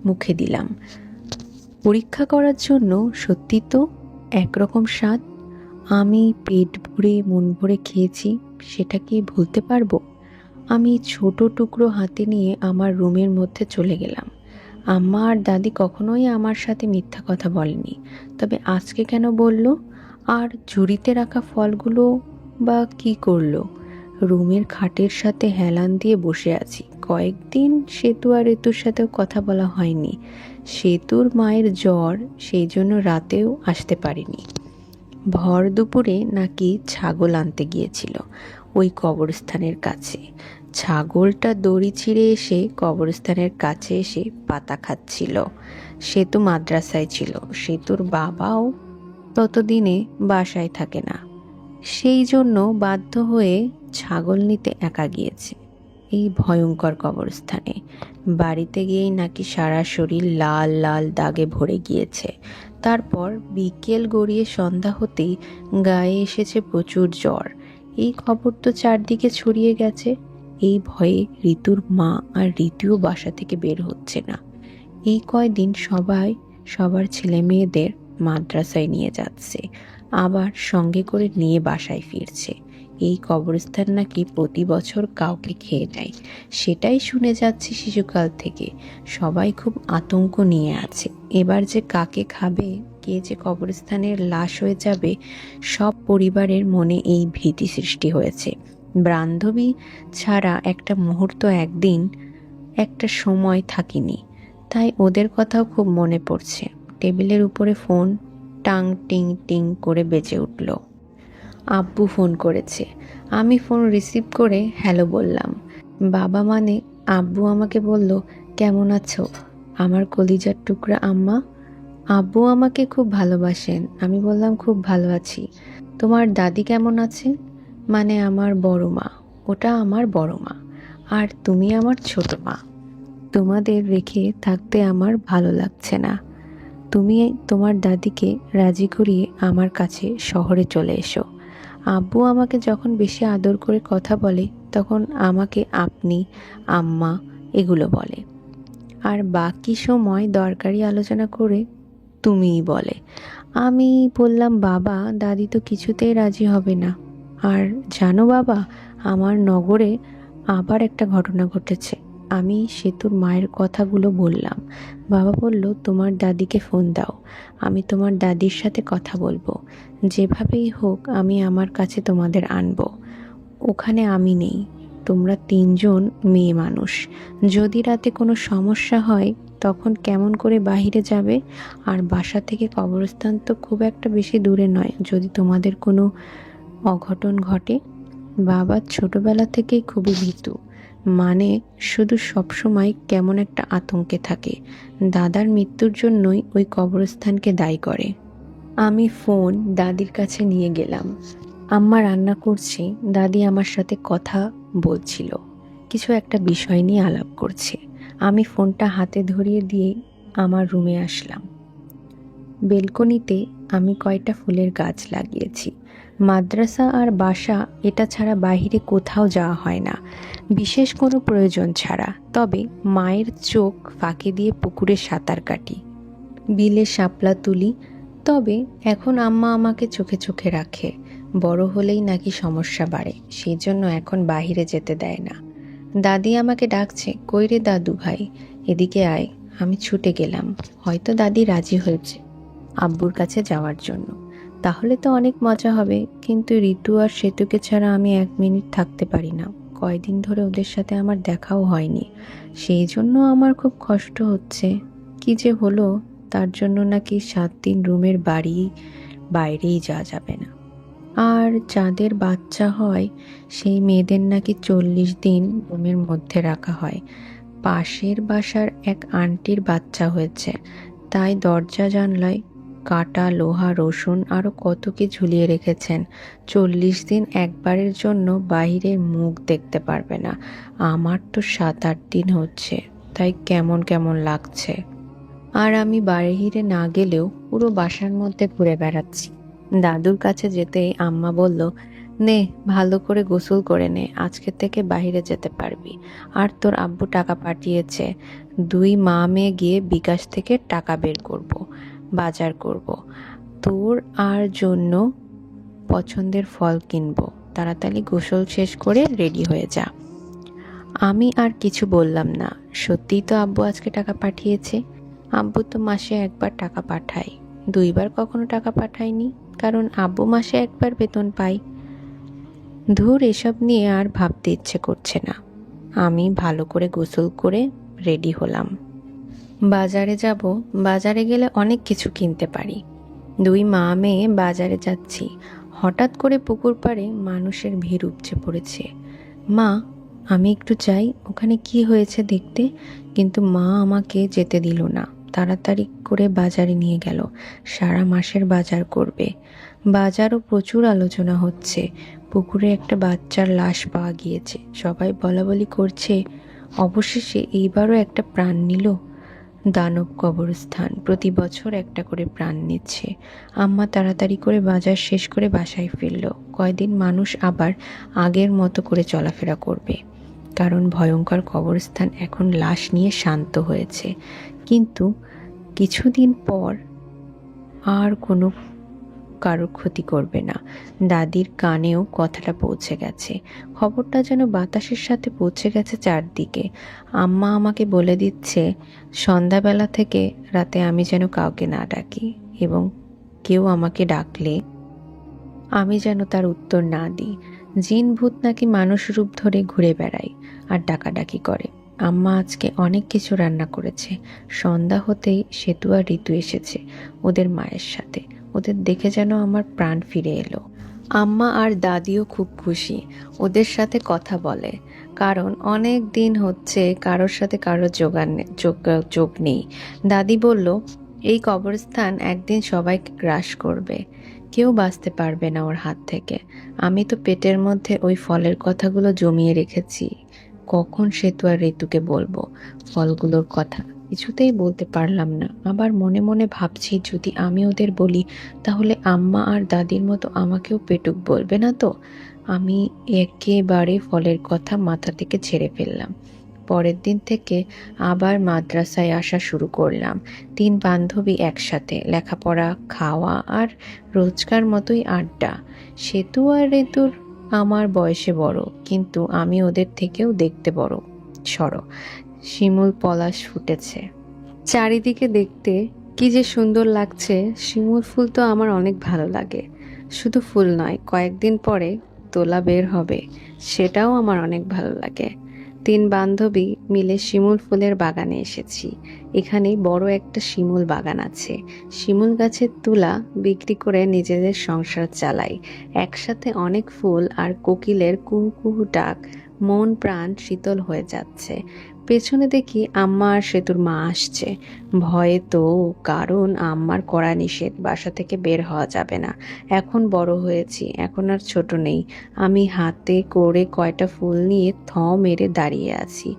Speaker 1: মুখে দিলাম পরীক্ষা করার জন্য। সত্যি তো একরকম স্বাদ। আমি পেট ভরে মন ভরে খেয়েছি, সেটা কি ভুলতে পারবো? আমি ছোট টুকরো হাতে নিয়ে আমার রুমের মধ্যে চলে গেলাম। আম্মা আর দাদি কখনোই আমার সাথে মিথ্যা কথা বলেনি, তবে আজকে কেন বলল? আর ঝুড়িতে রাখা ফলগুলো বা কি করলো? রুমের খাটের সাথে হেলান দিয়ে বসে আছি। কয়েকদিন সেতু আর ঋতুর সাথেও কথা বলা হয়নি। সেতুর মায়ের জ্বর, সেই জন্য রাতেও আসতে পারিনি। ভর দুপুরে নাকি ছাগল আনতে গিয়েছিল ওই কবরস্থানের কাছে। ছাগলটা দড়ি ছিঁড়ে এসে কবরস্থানের কাছে এসে পাতা খাচ্ছিল। সেতু মাদ্রাসায় ছিল, সেতুর বাবাও ততদিনে বাসায় থাকে না, সেই জন্য বাধ্য হয়ে ছাগল নিতে একা গিয়েছে এই ভয়ঙ্কর কবরস্থানে। বাড়িতে গিয়েই নাকি সারা শরীর লাল লাল দাগে ভরে গিয়েছে। তারপর বিকেল গড়িয়ে সন্ধ্যা হতেই গায়ে এসেছে প্রচুর জ্বর। এই খবর তো চারদিকে ছড়িয়ে গেছে। এই ভয়ে ঋতুর মা আর ঋতুও বাসা থেকে বের হচ্ছে না। এই কয়দিন সবাই সবার ছেলে মেয়েদের মাদ্রাসায় নিয়ে যাচ্ছে, আবার সঙ্গে করে নিয়ে বাসায় ফিরছে। এই কবরস্থান নাকি প্রতি বছর কাউকে খেয়ে নেয়, সেটাই শুনে যাচ্ছি শিশুকাল থেকে। সবাই খুব আতঙ্ক নিয়ে আছে, এবার যে কাকে খাবে, কে যে কবরস্থানের লাশ হয়ে যাবে। সব পরিবারের মনে এই ভীতি সৃষ্টি হয়েছে। বান্ধবী ছাড়া একটা মুহূর্ত, একদিন, একটা সময় থাকিনি, তাই ওদের কথাও খুব মনে পড়ছে। টেবিলের উপরে ফোন টাং টিং টিং করে বেজে উঠল। আব্বু ফোন করেছে। আমি ফোন রিসিভ করে হ্যালো বললাম। বাবা মানে আব্বু আমাকে বলল, কেমন আছো আমার কলিজার টুকরা আম্মা? আব্বু আমাকে খুব ভালোবাসেন। আমি বললাম, খুব ভালো আছি। তোমার দাদি কেমন আছেন? মানে আমার বড় মা। ওটা আমার বড় মা। আর তুমি আমার ছোট মা। তোমাদের রেখে থাকতে আমার ভালো লাগছে না। তুমি তোমার দাদিকে রাজি করিয়ে আমার কাছে শহরে চলে এসো। আব্বু আমাকে যখন বেশি আদর করে কথা বলে, তখন আমাকে আপনি, আম্মা এগুলো বলে। আর বাকি সময় দরকারি আলোচনা করে তুমিই বলে। আমি বললাম, বাবা দাদি তো কিছুতেই রাজি হবে না। আর জানো বাবা, আমার নগরে আবার একটা ঘটনা ঘটেছে। আমি সেতুর মায়ের কথাগুলো বললাম। বাবা বলল, তোমার দাদিকে ফোন দাও, আমি তোমার দাদির সাথে কথা বলবো। যেভাবেই হোক আমি আমার কাছে তোমাদের আনবো। ওখানে আমি নেই, তোমরা তিনজন মেয়ে মানুষ। যদি রাতে কোনো সমস্যা হয় তখন কেমন করে বাহিরে যাবে? আর বাসা থেকে কবরস্থান তো খুব একটা বেশি দূরে নয়, যদি তোমাদের কোনো অঘটন ঘটে। বাবা ছোটবেলা থেকেই খুবই ভীতু, মানে শুধু সবসময় কেমন একটা আতঙ্কে থাকে। দাদার মৃত্যুর জন্যই ওই কবরস্থানকে দায়ী করে। আমি ফোন দাদির কাছে নিয়ে গেলাম। আম্মা রান্না করছে, দাদি আমার সাথে কথা বলছিল, কিছু একটা বিষয় নিয়ে আলাপ করছে। আমি ফোনটা হাতে ধরিয়ে দিয়ে আমার রুমে আসলাম। বেলকনিতে আমি কয়টা ফুলের গাছ লাগিয়েছি। মাদ্রাসা আর বাসা এটা ছাড়া বাইরে কোথাও যাওয়া হয় না, বিশেষ কোনো প্রয়োজন ছাড়া। তবে মায়ের চোখ ফাঁকি দিয়ে পুকুরে সাঁতার কাটি, বিলে শাপলা তুলি। তবে এখন আম্মা আমাকে চোখে চোখে রাখে। বড় হলেই নাকি সমস্যা বাড়ে, সেই জন্য এখন বাইরে যেতে দেয় না। দাদি আমাকে ডাকছে, কই রে দাদু ভাই, এদিকে আয়। আমি ছুটে গেলাম। হয়তো দাদি রাজি হয়েছে আব্বুর কাছে যাওয়ার জন্য, তাহলে তো অনেক মজা হবে। কিন্তু ঋতু আর সেতুকে ছাড়া আমি 1 মিনিট থাকতে পারি না। কয়দিন ধরে ওদের সাথে আমার দেখাও হয়নি, সেই জন্য আমার খুব কষ্ট হচ্ছে। কি যে হলো, তার জন্য নাকি 7 দিন রুমের বাইরেই যাওয়া যাবে না। আর যাদের বাচ্চা হয় সেই মেয়েদের নাকি 40 দিন রুমের মধ্যে রাখা হয়। পাশের বাসার এক আন্টির বাচ্চা হয়েছে, তাই দরজা জানলায় কাটা লোহা, রসুন আরও কত কি ঝুলিয়ে রেখেছেন। 40 দিন একবারের জন্য বাইরের মুখ দেখতে পারবে না। আমার তো 7-8 দিন হচ্ছে, তাই কেমন কেমন লাগছে। আর আমি বাহিরে না গেলেও পুরো বাসার মধ্যে ঘুরে বেড়াচ্ছি। দাদুর কাছে যেতেই আম্মা বলল, নে ভালো করে গোসল করে নে, আজকে থেকে বাইরে যেতে পারবি। আর তোর আব্বু টাকা পাঠিয়েছে, 2 মা মেয়ে গিয়ে বিকাশ থেকে টাকা বের করব, বাজার করব, তোর আর জন্য পছন্দের ফল কিনবো। তাড়াতাড়ি গোসল শেষ করে রেডি হয়ে যা। আমি আর কিছু বললাম না। সত্যিই তো আব্বু আজকে টাকা পাঠিয়েছে। আব্বু তো মাসে একবার টাকা পাঠায়, 2বার কখনো টাকা পাঠায়নি, কারণ আব্বু মাসে একবার বেতন পায়। ধুর, এসব নিয়ে আর ভাবতে ইচ্ছে করছে না। আমি ভালো করে গোসল করে রেডি হলাম। বাজারে যাব। বাজারে গেলে অনেক কিছু কিনতে পারি। 2 মা মেয়ে বাজারে যাচ্ছি। হঠাৎ করে পুকুর পাড়ে মানুষের ভিড় উপচে পড়েছে। মা, আমি একটু যাই, ওখানে কি হয়েছে দেখতে। কিন্তু মা আমাকে যেতে দিল না, তাড়াতাড়ি করে বাজারে নিয়ে গেল। সারা মাসের বাজার করবে। বাজারও প্রচুর আলোচনা হচ্ছে। পুকুরে একটা বাচ্চার লাশ পাওয়া গিয়েছে, সবাই বলাবলি করছে। অবশেষে এইবারও একটা প্রাণ নিল। দানব কবরস্থান প্রতি বছর একটা করে প্রাণ নিচ্ছে। আম্মা তাড়াতাড়ি করে বাজার শেষ করে বাসায় ফিরল। কয়দিন মানুষ আবার আগের মতো করে চলাফেরা করবে, কারণ ভয়ঙ্কর কবরস্থান এখন লাশ নিয়ে শান্ত হয়েছে। কিন্তু কিছুদিন পর আর কোনো কারোর ক্ষতি করবে না। দাদির কানেও কথাটা পৌঁছে গেছে। খবরটা যেন বাতাসের সাথে পৌঁছে গেছে চারদিকে। আম্মা আমাকে বলে দিচ্ছে, সন্ধ্যাবেলা থেকে রাতে আমি যেন কাউকে না ডাকি, এবং কেউ আমাকে ডাকলে আমি যেন তার উত্তর না দিই। জিন ভূত নাকি মানুষ রূপ ধরে ঘুরে বেড়ায় আর ডাকাডাকি করে। আম্মা আজকে অনেক কিছু রান্না করেছে। সন্ধ্যা হতেই সেতু আর ঋতু এসেছে ওদের মায়ের সাথে। ওদের দেখে যেন আমার প্রাণ ফিরে এলো। আম্মা আর দাদিও খুব খুশি, ওদের সাথে কথা বলে, কারণ অনেক দিন হচ্ছে কারোর সাথে কারোর যোগ নেই। দাদি বলল, এই কবরস্থান একদিন সবাইকে গ্রাস করবে, কেউ বাঁচতে পারবে না ওর হাত থেকে। আমি তো পেটের মধ্যে ওই ফলের কথাগুলো জমিয়ে রেখেছি, কখন সেতু আর ঋতুকে বলবো ফলগুলোর কথা। কিছুতেই বলতে পারলাম না। আবার মনে মনে ভাবছি, যদি আমি ওদের বলি তাহলে আম্মা আর দাদির মতো আমাকেও পেটুক বলবে না তো। আমি একেবারে ফলের কথা মাথা থেকে ছেড়ে ফেললাম। পরের দিন থেকে আবার মাদ্রাসায় আসা শুরু করলাম। 3 বান্ধবী একসাথে, লেখাপড়া, খাওয়া আর রোজকার মতোই আড্ডা। সেতু আর ঋতুর আমার বয়সে বড়, কিন্তু আমি ওদের থেকেও দেখতে বড় সড়ো। শিমুল পলাশ ফুটেছে চারিদিকে, দেখতে কি যে সুন্দর লাগছে। শিমুল ফুল তো আমার অনেক ভালো লাগে। শুধু ফুল নয়, কয়েকদিন পরে তোলা বের হবে, সেটাও আমার অনেক ভালো লাগে। 3 বান্ধবী মিলে শিমুল ফুলের বাগানে এসেছি। এখানে বড় একটা শিমুল বাগান আছে। শিমুল গাছের তুলা বিক্রি করে নিজেদের সংসার চালাই। একসাথে অনেক ফুল আর কোকিলের কুহুকুহু ডাক, মন প্রাণ শীতল হয়ে যাচ্ছে। পেছনে দেখি আম্মা আর সেতুর মা আসছে। ভয়ে তো, কারণ আম্মার কড়া নিষেধ, বাসা থেকে বের হওয়া যাবে না। এখন বড় হয়েছি, এখন আর ছোট নেই। আমি হাতে করে কয়টা ফুল নিয়ে মেরে দাঁড়িয়ে আছি।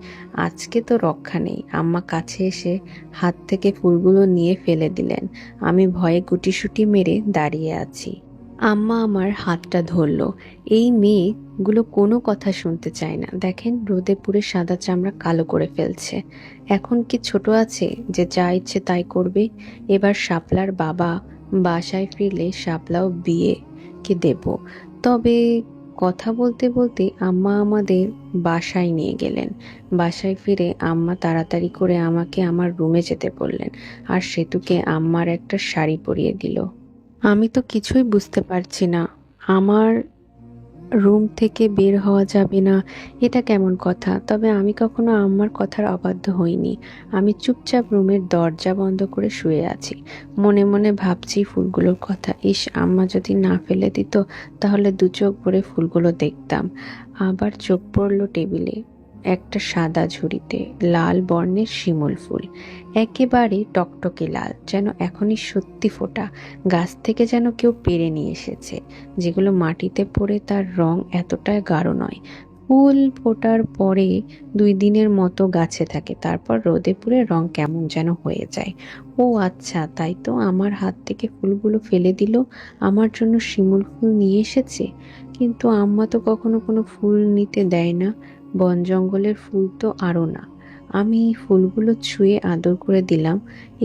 Speaker 1: আজকে তো রক্ষা নেই। আম্মা কাছে এসে হাত থেকে ফুলগুলো নিয়ে ফেলে দিলেন। আমি ভয়ে গুটিসুটি মেরে দাঁড়িয়ে আছি। আম্মা আমার হাতটা ধরল। এই মেয়েগুলো কোনো কথা শুনতে চায় না। দেখেন, রোদে পুড়ে সাদা চামড়া কালো করে ফেলছে। এখন কি ছোট আছে যে যা ইচ্ছে তাই করবে? এবার শাপলার বাবা বাসায় ফিরলে শাপলাও বিয়েকে দেব। তবে কথা বলতে বলতে আম্মা আমাদের বাসায় নিয়ে গেলেন। বাসায় ফিরে আম্মা তাড়াতাড়ি করে আমাকে আমার রুমে যেতে বললেন, আর সেতুকে আম্মার একটা শাড়ি পরিয়ে দিল। আমি তো কিছুই বুঝতে পারছি না। আমার রুম থেকে বের হওয়া যাবে না, এটা কেমন কথা? তবে আমি কখনো আম্মার কথার অবাধ্য হইনি। আমি চুপচাপ রুমের দরজা বন্ধ করে শুয়ে আছি। মনে মনে ভাবছি ফুলগুলোর কথা। ইস, আম্মা যদি না ফেলে দিত, তাহলে 2 চোখ ভরে ফুলগুলো দেখতাম। আবার চোখ পড়ল টেবিলে। একটা সাদা ঝুড়িতে লাল বর্ণের শিমুল ফুল, একেবারে টকটকে লাল, যেন এখনই সত্যি ফোটা, গাছ থেকে যেন কেউ পেড়ে নিয়ে এসেছে। যেগুলো মাটিতে পড়ে তার রং এতটা গাঢ় নয়। ফুল ফোটার পরে 2 দিনের মতো গাছে থাকে, তারপর রোদে পুড়ে রং কেমন যেন হয়ে যায়। ও আচ্ছা, তাই তো, আমার হাত থেকে ফুলগুলো ফেলে দিল, আমার জন্য শিমুল ফুল নিয়ে এসেছে। কিন্তু আম্মা তো কখনো কোনো ফুল নিতে দেয় না, বন জঙ্গলের ফুল তো আরও না। আমি ফুলগুলো ছুঁয়ে আদর করে দিলাম।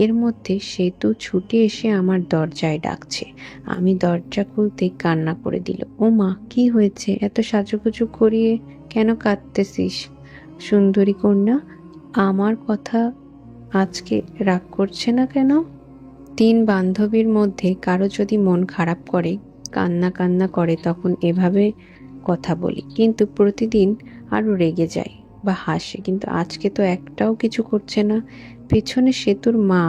Speaker 1: এর মধ্যে সেতু ছুটে এসে আমার দরজায় ডাকছে। আমি দরজা খুলতে কান্না করে দিল। ও মা, কি হয়েছে? এত সাজুগুজু করিয়ে কেন কাঁদতেছিস সুন্দরী কন্যা? আমার কথা আজকে রাগ করছে না কেন? 3 বান্ধবীর মধ্যে কারো যদি মন খারাপ করে, কান্না কান্না করে, তখন এভাবে কথা বলি, কিন্তু প্রতিদিন আরো রেগে যায় বা হাসে। কিন্তু আজকে তো একটাও কিছু করছে না। পেছনে সেতুর মা,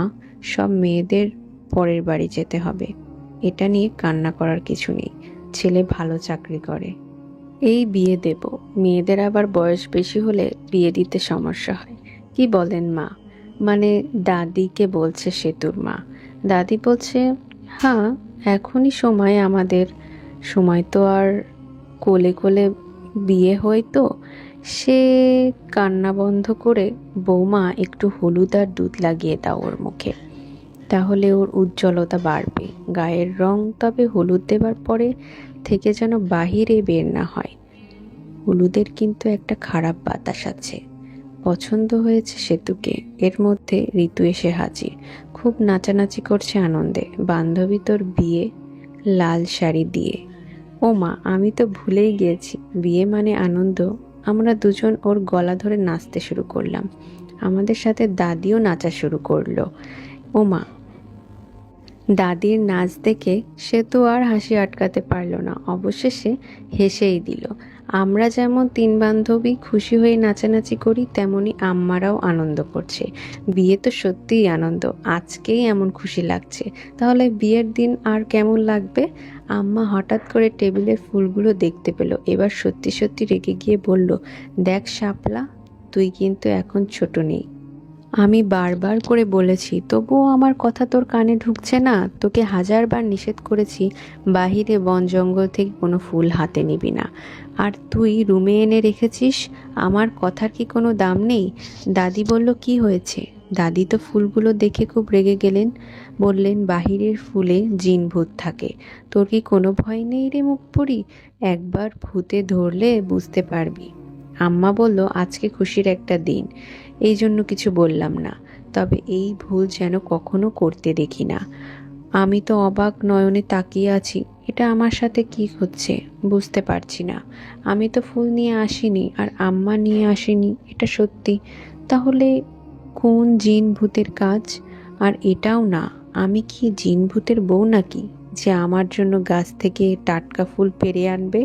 Speaker 1: সব মেয়েদের পরের বাড়ি যেতে হবে, এটা নিয়ে কান্না করার কিছু নেই। ছেলে ভালো চাকরি করে, এই বিয়ে দেব। মেয়েদের আবার বয়স বেশি হলে বিয়ে দিতে সমস্যা হয়। কি বলেন মা? মানে দাদিকে বলছে সেতুর মা। দাদি বলছে, হ্যাঁ, এখনই সময়, আমাদের সময় তো আর কোলে কোলে বিয়ে হয় তো। সে কান্না বন্ধ করে, বৌমা একটু হলুদ আর দুধ লাগিয়ে দাও ওর মুখে, তাহলে ওর উজ্জ্বলতা বাড়বে। গায়ের রং তবে হলুদ দেবার পরে থেকে যেন বাহিরে বের না হয়। হলুদের কিন্তু একটা খারাপ বাতাস আছে। পছন্দ হয়েছে সেতুকে। এর মধ্যে ঋতু এসে হাজির, খুব নাচানাচি করছে আনন্দে। বান্ধবী তোর বিয়ে, লাল শাড়ি দিয়ে। ও মা, আমি তো ভুলেই গিয়েছি, বিয়ে মানে আনন্দ। আমরা দুজন ওর গলা ধরে নাচতে শুরু করলাম। আমাদের সাথে দাদিও নাচা শুরু করলো। ও মা, দাদির নাচ দেখে সে তো আর হাসি আটকাতে পারল না, অবশেষে হেসেই দিল। আমরা যেমন 3 বান্ধবী খুশি হয়ে নাচানাচি করি, তেমনি আম্মারাও আনন্দ করছে। বিয়ে তো সত্যিই আনন্দ, আজকেই এমন খুশি লাগছে, তাহলে বিয়ের দিন আর কেমন লাগবে? আম্মা হঠাৎ করে টেবিলের ফুলগুলো দেখতে পেল, এবার সত্যি সত্যি রেগে গিয়ে বলল, দেখ শাপলা, তুই কিন্তু এখন ছোট নেই। আমি বারবার করে বলেছি, তবুও আমার কথা তোর কানে ঢুকছে না। তোকে 1000বার নিষেধ করেছি বাহিরে বন জঙ্গল থেকে কোনো ফুল হাতে নিবি না, আর তুই রুমে এনে রেখেছিস। আমার কথার কি কোনো দাম নেই? দাদি বলল, কি হয়েছে? দাদি তো ফুলগুলো দেখে খুব রেগে গেলেন, বললেন, বাহিরের ফুলে জিন ভূত থাকে। তোর কি কোনো ভয় নেই রে মুখ পুরি? একবার ভূতে ধরলে বুঝতে পারবি। আম্মা বলল, আজকে খুশির একটা দিন, এই জন্য কিছু বললাম না, তবে এই ভুল যেন কখনো করতে দেখি না। আমি তো অবাক নয়নে তাকিয়ে আছি, এটা আমার সাথে কি হচ্ছে বুঝতে পারছি না। আমি তো ফুল নিয়ে আসিনি, আর আম্মা নিয়ে আসেনি, এটা সত্যি। তাহলে কোন জিন ভূতের কাজ? আর এটাও না, আমি কি জিন ভূতের বউ নাকি, যে আমার জন্য গাছ থেকে টাটকা ফুল পেড়ে আনবে?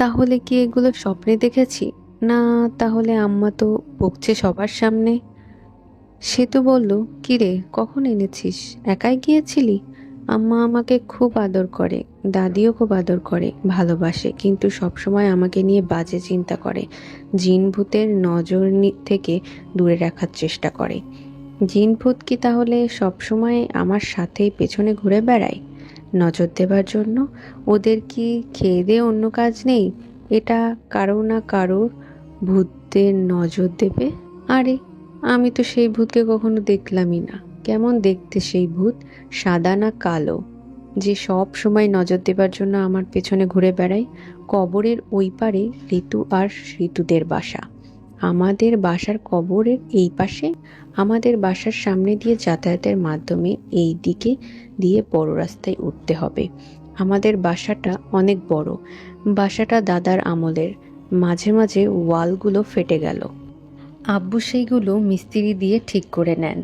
Speaker 1: তাহলে কি এগুলো স্বপ্নে দেখেছি? না, তাহলে আম্মা তো বকছে সবার সামনে। সে তো বলল, কিরে, কখন এনেছিস? একাই গিয়েছিলি? আম্মা আমাকে খুব আদর করে, দাদিও খুব আদর করে, ভালোবাসে, কিন্তু সবসময় আমাকে নিয়ে বাজে চিন্তা করে। জিন ভূতের নজর থেকে দূরে রাখার চেষ্টা করে। জিন ভূত কি তাহলে সবসময় আমার সাথেই পেছনে ঘুরে বেড়ায় নজর দেবার জন্য? ওদের কি খেয়ে দিয়ে অন্য কাজ নেই? এটা কারো না কারোর ভূতের নজর দেবে। আরে, আমি তো সেই ভূতকে কখনো দেখলামই না। কেমন দেখতে সেই ভূত? সাদা না কালো, যে সব সময় নজর দেবার জন্য আমার পেছনে ঘুরে বেড়ায়? কবরের ওই পারে ঋতু আর ঋতুদের বাসা। আমাদের বাসার কবরের এই পাশে। আমাদের বাসার সামনে দিয়ে যাতায়াতের মাধ্যমে এই দিকে দিয়ে বড় রাস্তায় উঠতে হবে। আমাদের বাসাটা অনেক বড়। বাসাটা দাদার আমলের। মাঝে মাঝে ওয়ালগুলো ফেটে গেল, আব্বু সেইগুলো মিস্ত্রি দিয়ে ঠিক করে নেন।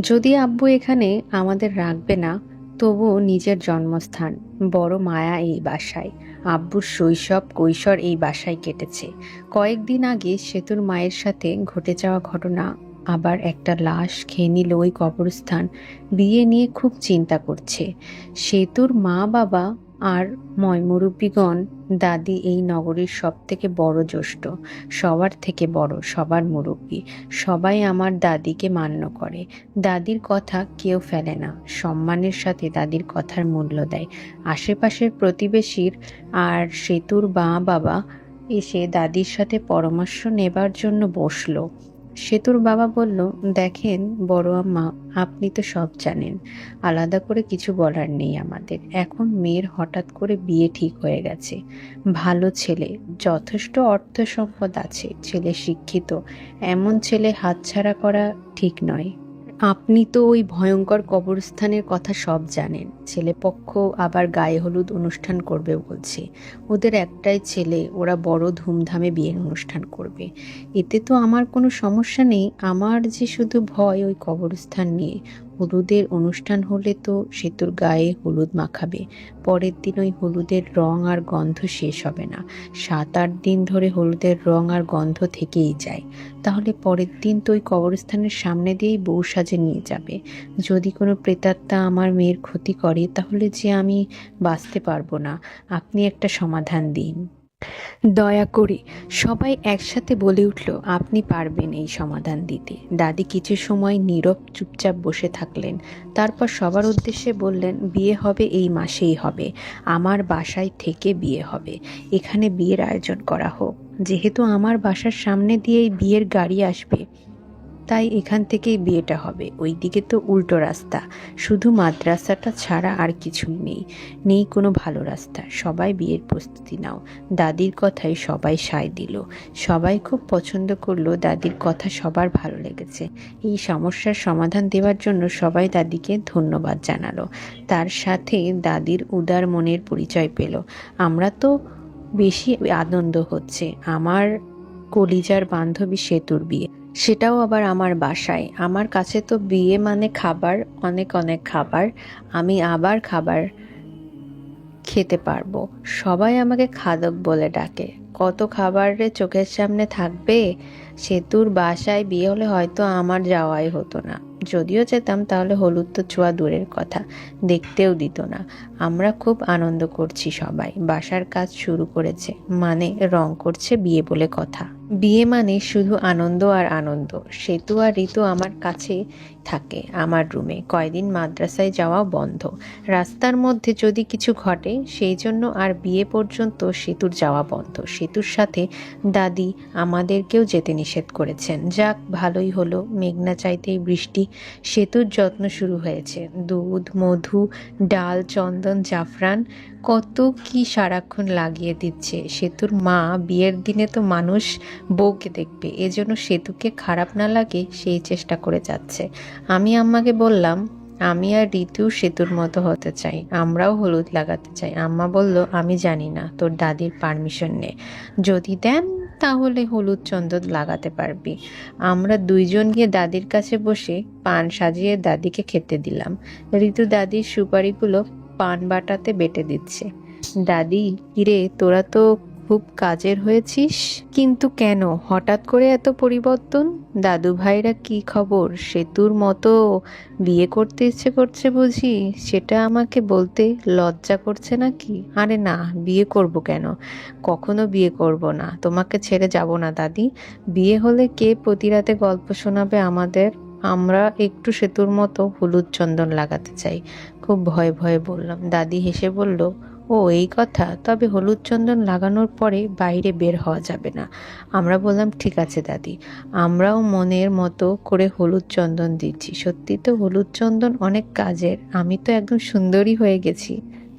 Speaker 1: যদি আব্বু এখানে আমাদের রাখবে না, তবুও নিজের জন্মস্থান, বড় মায়া এই বাসায়। আব্বুর শৈশব কৈশোর এই বাসায় কেটেছে। কয়েকদিন আগে সেতুর মায়ের সাথে ঘটে যাওয়া ঘটনা, আবার একটা লাশ খেয়ে নিল ওই কবরস্থান। বিয়ে নিয়ে খুব চিন্তা করছে। সেতুর মা বাবা আর ময়মুরব্বীগণ, দাদি এই নগরীর সব থেকে বড় জ্যেষ্ঠ, সবার থেকে বড়, সবার মুরব্বী। সবাই আমার দাদিকে মান্য করে। দাদির কথা কেউ ফেলে না, সম্মানের সাথে দাদির কথার মূল্য দেয়। আশেপাশের প্রতিবেশীর আর সেতুর বাবা এসে দাদির সাথে পরামর্শ নেবার জন্য বসলো। সেতুর বাবা বলল, দেখেন বড় আম্মা, আপনি তো সব জানেন, আলাদা করে কিছু বলার নেই আমাদের। এখন মেয়ের হঠাৎ করে বিয়ে ঠিক হয়ে গেছে। ভালো ছেলে, যথেষ্ট অর্থ সম্পদ আছে, ছেলে শিক্ষিত। এমন ছেলে হাতছাড়া করা ঠিক নয়। আপনি তো ওই ভয়ঙ্কর কবরস্থানের কথা সব জানেন। ছেলেপক্ষ আবার গায়ে হলুদ অনুষ্ঠান করবে বলছে। ওদের একটাই ছেলে, ওরা বড় ধুমধামে বিয়ের অনুষ্ঠান করবে। এতে তো আমার কোনো সমস্যা নেই। আমার যে শুধু ভয় ওই কবরস্থান নিয়ে। হলুদের অনুষ্ঠান হলে তো সেতুর গায়ে হলুদ মাখাবে। পরের দিন ওই হলুদের রং আর গন্ধ শেষ হবে না। 7-8 দিন ধরে হলুদের রং আর গন্ধ থেকেই যায়। তাহলে পরের দিন তো ওই কবরস্থানের সামনে দিয়েই বউ সাজে নিয়ে যাবে। যদি কোনো প্রেতাত্মা আমার মেয়ের ক্ষতি করে, তাহলে যে আমি বাঁচতে পারবো না। আপনি একটা সমাধান দিন দয়া করে। সবাই একসাথে বলে উঠল, আপনি পারবেন এই সমাধান দিতে। দাদি কিছু সময় নীরব চুপচাপ বসে থাকলেন। তারপর সবার উদ্দেশ্যে বললেন, বিয়ে হবে এই মাসেই হবে। আমার বাসায় থেকে বিয়ে হবে। এখানে বিয়ের আয়োজন করা হোক। যেহেতু আমার বাসার সামনে দিয়েই বিয়ের গাড়ি আসবে, তাই এখান থেকেই বিয়েটা হবে। ওইদিকে তো উল্টো রাস্তা, শুধু মাদ্রাসাটা ছাড়া আর কিছুই নেই। নেই কোনো ভালো রাস্তা। সবাই বিয়ের প্রস্তুতি নাও। দাদির কথায় সবাই সায় দিল। সবাই খুব পছন্দ করলো। দাদির কথা সবার ভালো লেগেছে। এই সমস্যার সমাধান দেওয়ার জন্য সবাই দাদিকে ধন্যবাদ জানালো। তার সাথে দাদির উদার মনের পরিচয় পেল। আমরা তো বেশি আনন্দ হচ্ছে আমার কলিজার বান্ধবী সেতুর বিয়ে, সেটাও আবার আমার বাসায়। আমার কাছে তো বিয়ে মানে খাবার, অনেক অনেক খাবার। আমি আবার খাবার খেতে পারবো। সবাই আমাকে খাদক বলে ডাকে। কত খাবার রে চোখের সামনে থাকবে। সেতুর বাসায় বিয়ে হলে হয়তো আমার যাওয়াই হতো না। যদিও যেতাম, তাহলে হলুদ তো ছোঁয়া দূরের কথা, দেখতেও দিত না। আমরা খুব আনন্দ করছি সবাই। বাসার কাজ শুরু করেছে, মানে রং করছে বিয়ে বলে কথা। বিয়ে মানে শুধু আনন্দ আর আনন্দ। সেতু আর ঋতু আমার কাছে থাকে, আমার রুমে। কয়দিন মাদ্রাসায় যাওয়া বন্ধ। রাস্তার মধ্যে যদি কিছু ঘটে, সেই জন্য আর বিয়ে পর্যন্ত সেতুর যাওয়া বন্ধ। সেতুর সাথে দাদি আমাদেরকেও যেতে নিষেধ করেছেন। যাক, ভালোই হলো। মেঘনা চাইতেই বৃষ্টি। সেতুর যত্ন শুরু হয়েছে। দুধ, মধু, ডাল, চন্দন, জাফরান, কত কি সারাক্ষণ লাগিয়ে দিচ্ছে। সেতুর মা বিয়ের দিনে তো মানুষ বউকে দেখবে, এজন্য সেতুকে খারাপ না লাগে সেই চেষ্টা করে যাচ্ছে। আমি আম্মাকে বললাম, আমি আর ঋতু সেতুর মতো হতে চাই, আমরাও হলুদ লাগাতে চাই। আম্মা বলল, আমি জানি না, তোর দাদির পারমিশন নে, যদি দেন তাহলে হলুদ চন্দন লাগাতে পারবি। আমরা দুইজন গিয়ে দাদির কাছে বসে পান সাজিয়ে দাদিকে খেতে দিলাম। ঋতু দাদির সুপারিগুলো পান বাটাতে বেটে দিচ্ছে। দাদি, কিরে, তোরা তো খুব কাজের হয়েছিস, কিন্তু কেন হঠাৎ করে এত পরিবর্তন? দাদু ভাইরা কি খবর? সেতুর মতো বিয়ে করতে ইচ্ছে করছে বুঝি? সেটা আমাকে বলতে লজ্জা করছে নাকি? আরে না, বিয়ে করব কেন? কখনো বিয়ে করব না। তোমাকে ছেড়ে যাব না দাদি। বিয়ে হলে কে প্রতি রাতে গল্প শোনাবে আমাদের? আমরা একটু সেতুর মতো হলুদ চন্দন লাগাতে চাই। খুব ভয়ে ভয়ে বললাম। দাদি হেসে বলল, ও এই কথা, তবে হলুদ চন্দন লাগানোর পরে বাইরে বের হওয়া যাবে না। আমরা বললাম, ঠিক আছে দাদি, আমরাও মনের মতো করে হলুদ চন্দন দিচ্ছি। সত্যি তো হলুদ চন্দন অনেক কাজের। আমি তো একদম সুন্দরী হয়ে গেছি।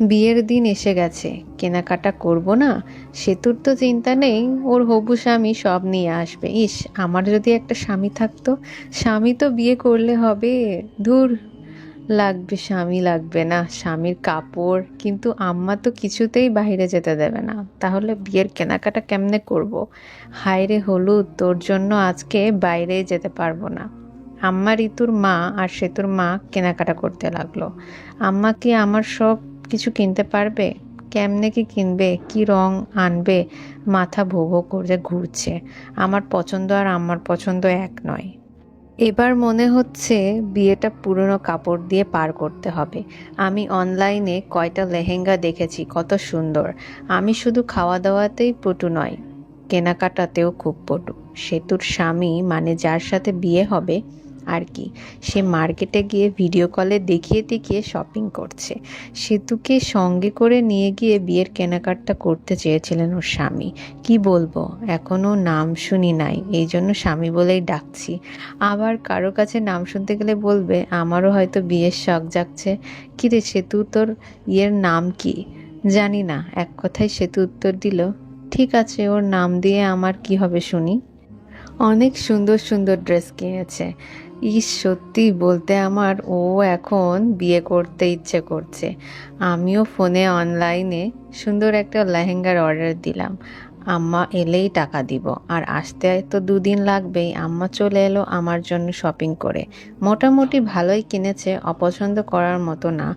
Speaker 1: বিয়ের দিন এসে গেছে, কেনাকাটা করব না? সেতুর তো চিন্তা নেই, ওর হবু স্বামী সব নিয়ে আসবে। ইস, আমার যদি একটা স্বামী থাকতো। স্বামী তো বিয়ে করলে হবে। ধুর, লাগবে স্বামী, লাগবে না স্বামীর কাপড়। কিন্তু আম্মা তো কিছুতেই বাইরে যেতে দেবে না, তাহলে বিয়ের কেনাকাটা কেমনে করব? হায় রে হলুদ, তোর জন্য আজকে বাইরে যেতে পারবো না। আম্মা, ঋতুর মা আর সেতুর মা কেনাকাটা করতে লাগলো। আম্মা কি আমার সব কিছু কিনতে পারবে? কেমনে কি কিনবে? কি রং আনবে? মাথা ভো ভো করে ঘুরছে। আমার পছন্দ আর আম্মার পছন্দ এক নয়। এবার মনে হচ্ছে বিয়েটা পুরনো কাপড় দিয়ে পার করতে হবে। আমি অনলাইনে কয়টা লেহেঙ্গা দেখেছি, কত সুন্দর। আমি শুধু খাওয়া দাওয়াতেই পটু নয়, কেনাকাটাতেও খুব পটু। সেতুর স্বামী মানে যার সাথে বিয়ে হবে আর কি, সে মার্কেটে গিয়ে ভিডিও কলে দেখিয়ে দেখিয়ে শপিং করছে। সেতুকে সঙ্গে করে নিয়ে গিয়ে বিয়ের কেনাকাটা করতে চেয়েছিলেন ওর স্বামী। কি বলবো, এখনো নাম শুনি নাই, এই জন্য স্বামী বলেই ডাকছি। আবার কারো কাছে নাম শুনতে গেলে বলবে আমারও হয়তো বিয়ের শখ জাগছে। কিরে সেতু, তোর ইয়ের নাম কি? জানি না, এক কথায় সেতু উত্তর দিল, ঠিক আছে, ওর নাম দিয়ে আমার কি হবে শুনি। অনেক সুন্দর সুন্দর ড্রেস কিনেছে। ইস, সত্যি বলতে আমার ও এখন বিয়ে করতে ইচ্ছে করছে। আমিও ফোনে অনলাইনে সুন্দর একটা লেহেঙ্গার অর্ডার দিলাম। আম্মা এলেই টাকা দিব, আর আসতে তো 2 দিন লাগবেই। আম্মা চলে এলো আমার জন্য শপিং করে। মোটামুটি ভালোই কিনেছে, অপছন্দ করার মতো না।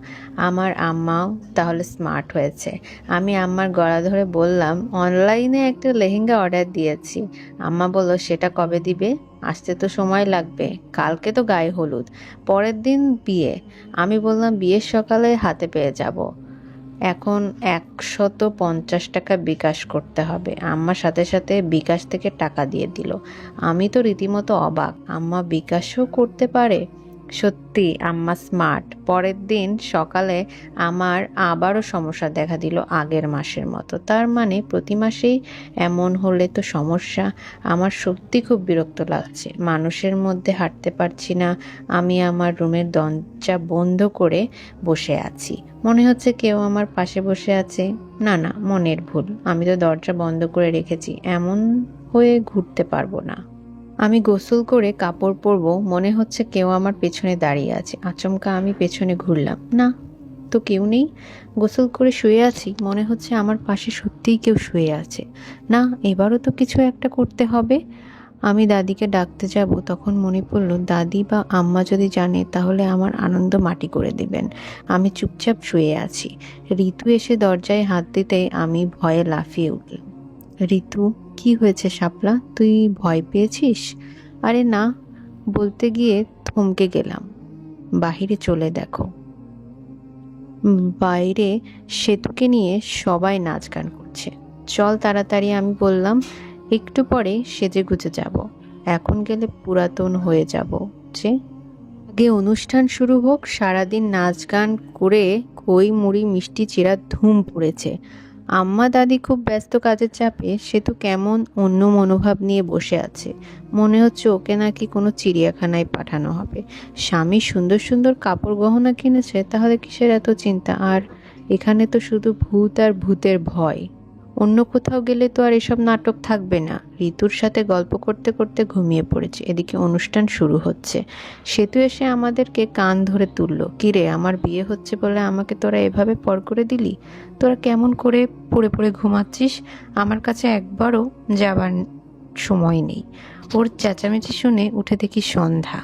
Speaker 1: আমার আম্মাও তাহলে স্মার্ট হয়েছে। আমি আম্মার গলা ধরে বললাম, অনলাইনে একটা লেহেঙ্গা অর্ডার দিয়েছি। আম্মা বলল, সেটা কবে দিবে? আসতে তো সময় লাগবে, কালকে তো গায়ে হলুদ, পরের দিন বিয়ে। আমি বললাম, বিয়ের সকালে হাতে পেয়ে যাব। এখন 150 টাকা বিকাশ করতে হবে। আম্মার সাথে সাথে বিকাশ থেকে টাকা দিয়ে দিল। আমি তো রীতিমতো অবাক, আম্মা বিকাশও করতে পারে। সত্যি আম্মা স্মার্ট। পরের দিন সকালে আমার আবারও সমস্যা দেখা দিল, আগের মাসের মতো। তার মানে প্রতি মাসেই এমন হলে তো সমস্যা। আমার সত্যি খুব বিরক্ত লাগছে, মানুষের মধ্যে হাঁটতে পারছি না। আমি আমার রুমের দরজা বন্ধ করে বসে আছি, মনে হচ্ছে কেউ আমার পাশে বসে আছে। না না, মনের ভুল, আমি তো দরজা বন্ধ করে রেখেছি, এমন হয়ে ঘুরতে পারবো না। আমি গোসল করে কাপড় পরবো, মনে হচ্ছে কেউ আমার পেছনে দাঁড়িয়ে আছে। আচমকা আমি পেছনে ঘুরলাম, না তো কেউ নেই। গোসল করে শুয়ে আছি, মনে হচ্ছে আমার পাশে সত্যিই কেউ শুয়ে আছে। না, এবারও তো কিছু একটা করতে হবে। আমি দাদিকে ডাকতে যাব, তখন মনে পড়ল দাদি বা আম্মা যদি জানে তাহলে আমার আনন্দ মাটি করে দেবেন। আমি চুপচাপ শুয়ে আছি। ঋতু এসে দরজায় হাত দিতে আমি ভয়ে লাফিয়ে উঠলাম। ঋতু, কি হয়েছে শাপলা, তুই ভয় পেয়েছিস? আরে না, বলতে গিয়ে থমকে গেলাম। বাহিরে চলে দেখো, বাইরে সেতুকে নিয়ে সবাই নাচ গান করছে। চল তাড়াতাড়ি, আমি বললাম। একটু পরে সেজে গুজে যাব, এখন গেলে পুরাতন হয়ে যাব যে। আগে অনুষ্ঠান শুরু হোক, সারাদিন নাচ গান করে খই মুড়ি মিষ্টি চিড়া ধুম পড়েছে। আম্মা দাদি খুব ব্যস্ত কাজের চাপে, সে তো কেমন অন্য মনোভাব নিয়ে বসে আছে। মনে হচ্ছে ওকে নাকি কোনো চিড়িয়াখানায় পাঠানো হবে। স্বামী সুন্দর সুন্দর কাপড় গহনা কিনেছে, তাহলে কিসের এত চিন্তা? আর এখানে তো শুধু ভূত আর ভূতের ভয়। অন্য কোথাও গেলে তো আর এসব নাটক থাকবে না। ঋতুর সাথে গল্প করতে করতে ঘুমিয়ে পড়েছে, এদিকে অনুষ্ঠান শুরু হচ্ছে। সেতু এসে আমাদেরকে কান ধরে তুলল, কিরে, আমার বিয়ে হচ্ছে বলে আমাকে তোরা এভাবে পর করে দিলি? তোরা কেমন করে পড়ে পড়ে ঘুমাচ্ছিস? আমার কাছে একবারও যাবার সময় নেই। ওর চেঁচামেচি শুনে উঠে দেখি সন্ধ্যা।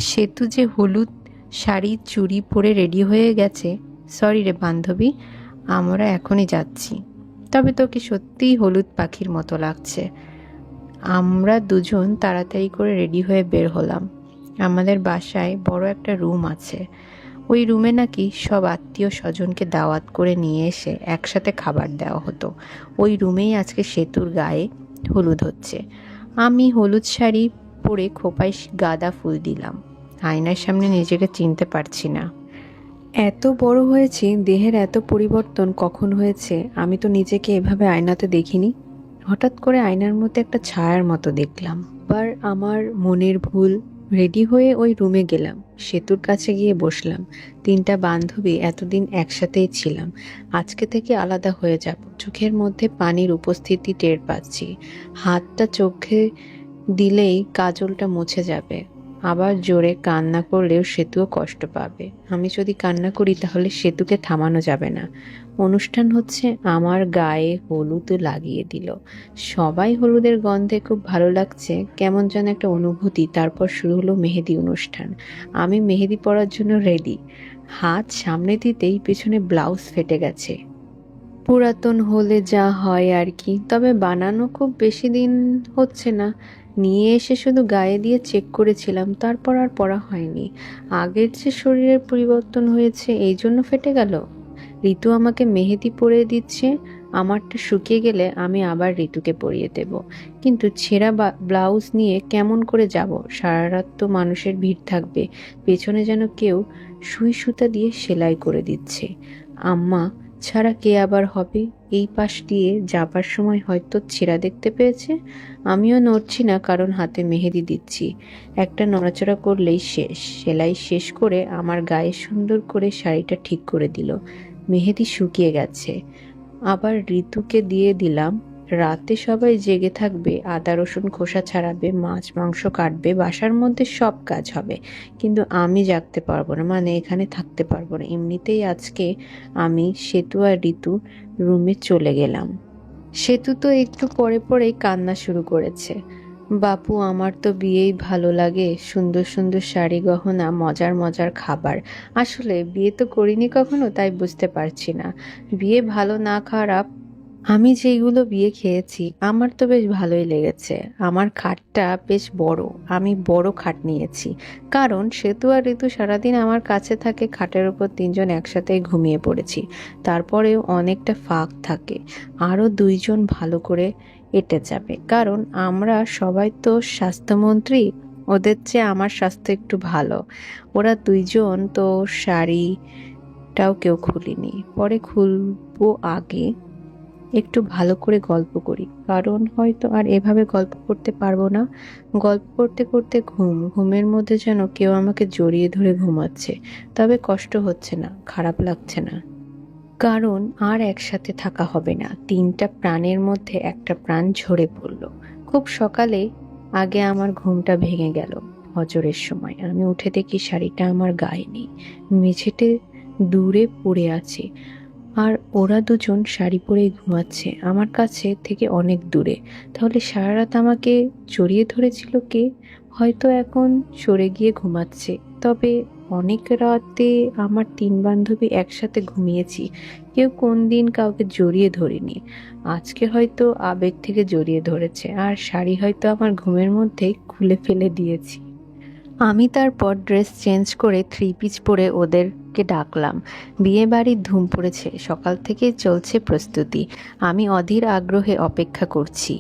Speaker 1: সেতু যে হলুদ শাড়ি চুড়ি পরে রেডি হয়ে গেছে। সরি রে বান্ধবী, আমরা এখনই যাচ্ছি। তবে তোকে সত্যিই হলুদ পাখির মতো লাগছে। আমরা দুজন তাড়াতাড়ি করে রেডি হয়ে বের হলাম। আমাদের বাসায় বড় একটা রুম আছে, ওই রুমে নাকি সব আত্মীয় স্বজনকে দাওয়াত করে নিয়ে এসে একসাথে খাবার দেওয়া হতো। ওই রুমেই আজকে সেতুর গায়ে হলুদ হচ্ছে। আমি হলুদ শাড়ি পরে খোপায় গাঁদা ফুল দিলাম। আয়নার সামনে নিজেকে চিনতে পারছি না। এত বড় হয়েছি, দেহের এত পরিবর্তন কখন হয়েছে? আমি তো নিজেকে এভাবে আয়নাতে দেখিনি। হঠাৎ করে আয়নার মধ্যে একটা ছায়ার মতো দেখলাম। আবার আমার মনের ভুল। রেডি হয়ে ওই রুমে গেলাম, সেতুর কাছে গিয়ে বসলাম। 3টা বান্ধবী এতদিন একসাথেই ছিলাম, আজকে থেকে আলাদা হয়ে যাব। চোখের মধ্যে পানির উপস্থিতি টের পাচ্ছি। হাতটা চোখে দিলেই কাজলটা মুছে যাবে। আবার জোরে কান্না করলেও সেতুও কষ্ট পাবে। আমি যদি কান্না করি তাহলে সেতুকে থামানো যাবে না। অনুষ্ঠান হচ্ছে, আমার গায়ে হলুদ লাগিয়ে দিল। সবাই হলুদের গন্ধে খুব ভালো লাগছে, কেমন যেন একটা অনুভূতি। তারপর শুরু হলো মেহেদি অনুষ্ঠান। আমি মেহেদি পরার জন্য রেডি। হাত সামনে দিতেই পেছনে ব্লাউজ ফেটে গেছে। পুরাতন হলে যা হয় আর কি, তবে বানানো খুব বেশি দিন হচ্ছে না। নিয়ে এসে শুধু গায়ে দিয়ে চেক করেছিলাম, তারপর আর পরা হয়নি। আগের যে শরীরের পরিবর্তন হয়েছে এই জন্য ফেটে গেল। ঋতু আমাকে মেহেদি পরিয়ে দিচ্ছে, আমারটা শুকিয়ে গেলে আমি আবার ঋতুকে পরিয়ে দেব। কিন্তু ছেঁড়া ব্লাউজ নিয়ে কেমন করে যাব? সারা রাত তো মানুষের ভিড় থাকবে, পেছনে যেন কেউ সুই সুতা দিয়ে সেলাই করে দিচ্ছে। আম্মা ছাড়া কে আবার হবে? এই পাশ দিয়ে যাবার সময় হয়তো ছেঁড়া দেখতে পেয়েছে। আমিও নড়ছি না, কারণ হাতে মেহেদি দিচ্ছি। একটা নড়াচড়া করলেই শেষ। সেলাই শেষ করে আমার গায়ে সুন্দর করে শাড়িটা ঠিক করে দিল। মেহেদি শুকিয়ে গেছে। আবার ঋতুকে দিয়ে দিলাম। রাতে সবাই জেগে থাকবে, আদা রসুন খোসা ছাড়াবে, মাছ মাংস কাটবে, বাসার মধ্যে সব কাজ হবে। কিন্তু আমি জাগতে পারবো না, মানে এখানে থাকতে পারবো না। এমনিতেই আজকে আমি সেতু আর ঋতু রুমে চলে গেলাম। সেতু তো একটু পরে পরেই কান্না শুরু করেছে। বাপু, আমার তো বিয়েই ভালো লাগে, সুন্দর সুন্দর শাড়ি গহনা, মজার মজার খাবার। আসলে বিয়ে তো করিনি কখনো, তাই বুঝতে পারছি না বিয়ে ভালো না খারাপ। আমি যেইগুলো বিয়ে খেয়েছি আমার তো বেশ ভালোই লেগেছে। আমার খাটটা বেশ বড়, আমি বড় খাট নিয়েছি। কারণ সেতু আর ঋতু সারাদিন আমার কাছে থাকে, খাটের উপর তিনজন একসাথেই ঘুমিয়ে পড়েছি। তারপরেও অনেকটা ফাঁক থাকে, আরও দুইজন ভালো করে এঁটে যাবে। কারণ আমরা সবাই তো স্বাস্থ্যমন্ত্রী, ওদের চেয়ে আমার স্বাস্থ্য একটু ভালো। ওরা দুইজন তো শাড়িটাও কেউ খুলিনি, পরে খুলবো। আগে একটু ভালো করে গল্প করি, কারণ হয়তো আর এভাবে গল্প করতে পারবো না। গল্প করতে করতে ঘুমের মধ্যে যেন কেউ আমাকে জড়িয়ে ধরে ঘুমাচ্ছে। তবে কষ্ট হচ্ছে না, খারাপ লাগছে না, কারণ আর একসাথে থাকা হবে না। তিনটা প্রাণের মধ্যে একটা প্রাণ ঝরে পড়ল খুব সকালে। আগে আমার ঘুমটা ভেঙে গেল ফজরের সময়। আমি উঠে দেখি শাড়িটা আমার গায়ে নেই, মেঝেতে দূরে পড়ে আছে। আর ওরা দুজন শাড়ি পরেই ঘুমাচ্ছে, আমার কাছে থেকে অনেক দূরে। তাহলে সারা রাত আমাকে জড়িয়ে ধরেছিল কে? হয়তো এখন সরে গিয়ে ঘুমাচ্ছে। তবে অনেক রাতে আমার তিন বান্ধবী একসাথে ঘুমিয়েছি, কেউ কোন দিন কাউকে জড়িয়ে ধরিনি। আজকে হয়তো আবেগ থেকে জড়িয়ে ধরেছে, আর শাড়ি হয়তো আমার ঘুমের মধ্যেই খুলে ফেলে দিয়েছি। আমি তারপর ড্রেস চেঞ্জ করে থ্রি পিস পরে ওদেরকে ডাকলাম। বিয়ে বাড়ির ধুম পড়েছে, সকাল থেকে চলছে প্রস্তুতি। আমি অধীর আগ্রহে অপেক্ষা করছি,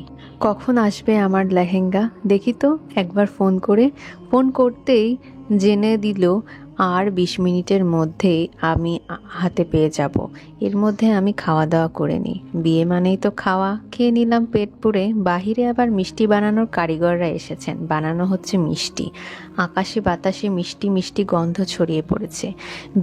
Speaker 1: কখন আসবে আমার লেহেঙ্গা। দেখি তো একবার ফোন করে। ফোন করতেই জেনে দিল আর 20 মিনিটের মধ্যেই আমি হাতে পেয়ে যাব। এর মধ্যে আমি খাওয়া দাওয়া করে নিই, বিয়ে মানেই তো খাওয়া। খেয়ে নিলাম পেট পুরে। বাহিরে আবার মিষ্টি বানানোর কারিগররা এসেছেন, বানানো হচ্ছে মিষ্টি। আকাশে বাতাসে মিষ্টি মিষ্টি গন্ধ ছড়িয়ে পড়েছে।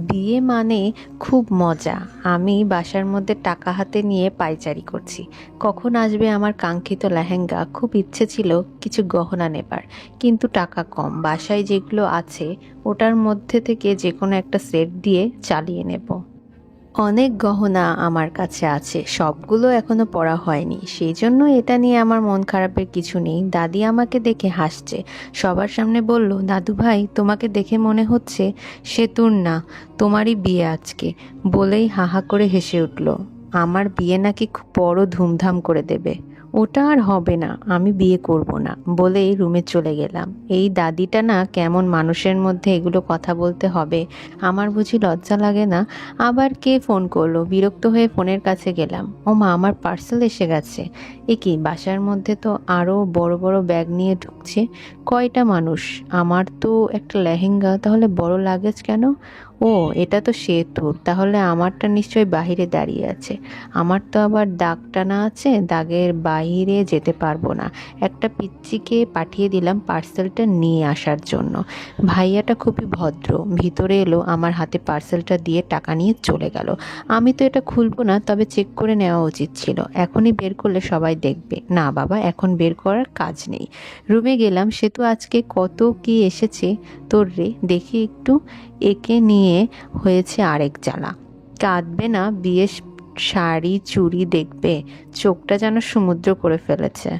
Speaker 1: বিয়ে মানে খুব মজা। আমি বাসার মধ্যে টাকা হাতে নিয়ে পায়চারি করছি, কখন আসবে আমার কাঙ্ক্ষিত লেহেঙ্গা। খুব ইচ্ছে ছিল কিছু গহনা নেবার, কিন্তু টাকা কম। বাসায় যেগুলো আছে ওটার মধ্যে থেকে যে কোনো একটা সেট দিয়ে চালিয়ে নেব। অনেক গহনা আমার কাছে আছে, সবগুলো এখনো পরা হয়নি, সেই জন্য এটা নিয়ে আমার মন খারাপের কিছু নেই। দাদি আমাকে দেখে হাসছে, সবার সামনে বলল, দাদু ভাই তোমাকে দেখে মনে হচ্ছে সেতুর না, তোমারই বিয়ে আজকে। বলেই হাহা করে হেসে উঠল। আমার বিয়ে নাকি খুব বড় ধুমধাম করে দেবে। ওটা আর হবে না, আমি বিয়ে করব না বলেই রুমে চলে গেলাম। এই দাদিটা না কেমন, মানুষের মধ্যে এগুলো কথা বলতে হবে, আমার বুঝি লজ্জা লাগে না? আবার কে ফোন করলো, বিরক্ত হয়ে ফোনের কাছে গেলাম। ও মা, আমার পার্সেল এসে গেছে। এ কি, বাসার মধ্যে তো আরও বড় বড় ব্যাগ নিয়ে ঢুকছে। কয়টা মানুষ, আমার তো একটা লেহেঙ্গা, তাহলে বড় লাগেজ কেন? ও, এটা তো সেতুর, তাহলে আমারটা নিশ্চয়ই বাহিরে দাঁড়িয়ে আছে। আমার তো আবার দাগ টানা আছে, দাগের বাইরে যেতে পারবো না। একটা পিচ্চিকে পাঠিয়ে দিলাম পার্সেলটা নিয়ে আসার জন্য। ভাইয়াটা খুবই ভদ্র, ভিতরে এলো, আমার হাতে পার্সেলটা দিয়ে টাকা নিয়ে চলে গেল। আমি তো এটা খুলবো না, তবে চেক করে নেওয়া উচিত ছিল। এখনই বের করলে সবাই দেখবে। না বাবা, এখন বের করার কাজ নেই। রুমে গেলাম। সেতু আজকে কত কি এসেছে তোর রে, দেখি একটু। একে নিয়ে হয়েছে আরেক জ্বালা। কাঁদবে না, বিয়ে শাড়ি চুড়ি দেখবে, চোখটা যেন সমুদ্র করে ফেলেছে।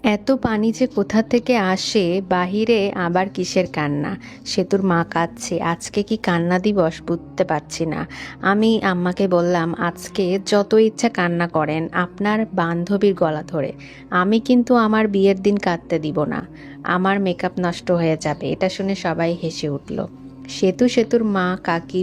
Speaker 1: এত পানি যে কোথা থেকে আসে, বাহিরে আবার কিসের কান্না। সেতুর মা কাঁদছে, আজকে কি কান্না দিবস বুঝতে পারছি না। আমি আম্মাকে বললাম, আজকে যত ইচ্ছা কান্না করেন আপনার বান্ধবীর গলা ধরে, আমি কিন্তু আমার বিয়ের দিন কাঁদতে দিব না, আমার মেকআপ নষ্ট হয়ে যাবে। এটা শুনে সবাই হেসে উঠল। সেতুর মা কাকি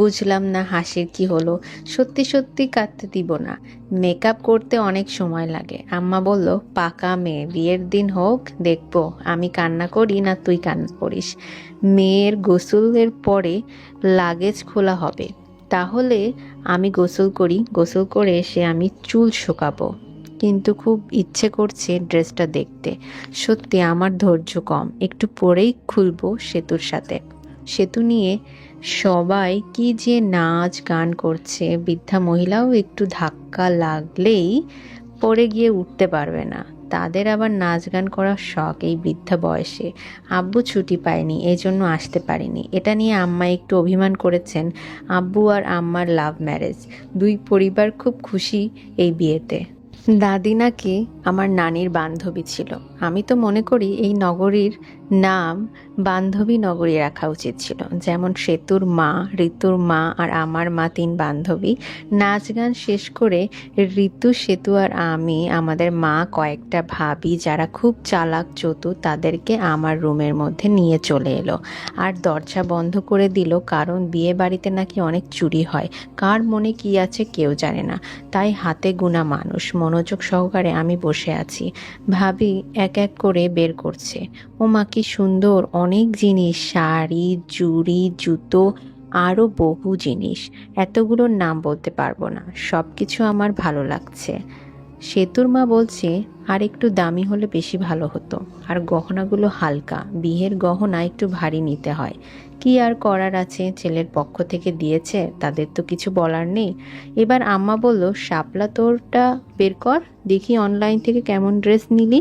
Speaker 1: বুঝলাম না হাসির কি হলো। সত্যি সত্যি কাঁদতে দিব না, মেকআপ করতে অনেক সময় লাগে। আম্মা বলল, পাকা মেয়ে, বিয়ের দিন হোক দেখবো আমি কান্না করি না তুই কান্না করিস। মেয়ের গোসলের পরে লাগেজ খোলা হবে, তাহলে আমি গোসল করি, গোসল করে এসে আমি চুল শুকাবো। কিন্তু খুব ইচ্ছে করছে ড্রেসটা দেখতে। সত্যি আমার ধৈর্য কম, একটু পরেই খুলবো সেতুর সাথে। সেতু নিয়ে সবাই কি যে নাচ গান করছে, বৃদ্ধা মহিলাও একটু ধাক্কা লাগলেই পড়ে গিয়ে উঠতে পারবে না। তাদের আবার নাচ গান করার শখ এই বৃদ্ধা বয়সে। আব্বু ছুটি পায়নি, এই জন্য আসতে পারেনি। এটা নিয়ে আম্মা একটু অভিমান করেছেন। আব্বু আর আম্মার লাভ ম্যারেজ, দুই পরিবার খুব খুশি এই বিয়েতে। দাদি নাকি আমার নানির বান্ধবী ছিল। আমি তো মনে করি এই নগরীর নাম বান্ধবী নগরী রাখা উচিত ছিল। যেমন সেতুর মা, ঋতুর মা আর আমার মা, তিন বান্ধবী। নাচ গান শেষ করে ঋতু, সেতু আর আমি, আমাদের মা, কয়েকটা ভাবি যারা খুব চালাক চতুর, তাদেরকে আমার রুমের মধ্যে নিয়ে চলে এলো আর দরজা বন্ধ করে দিল। কারণ বিয়ে বাড়িতে নাকি অনেক চুরি হয়, কার মনে কি আছে কেউ জানে না। তাই হাতে গোনা মানুষ, মনোযোগ সহকারে আমি বসে আছি। ভাবি এক এক করে বের করছে। ও মা কি সুন্দর অনেক জিনিস, শাড়ি, চুড়ি, জুতো, আরও বহু জিনিস। এতগুলোর নাম বলতে পারবো না, সব কিছু আমার ভালো লাগছে। সেতুর মা বলছে, আর একটু দামি হলে বেশি ভালো হতো, আর গহনাগুলো হালকা, বিয়ের গহনা একটু ভারী নিতে হয়। কি আর করার আছে, ছেলের পক্ষ থেকে দিয়েছে, তাদের তো কিছু বলার নেই। এবার আম্মা বলল, শাপলা তোরটা বের কর দেখি অনলাইন থেকে কেমন ড্রেস নিলি।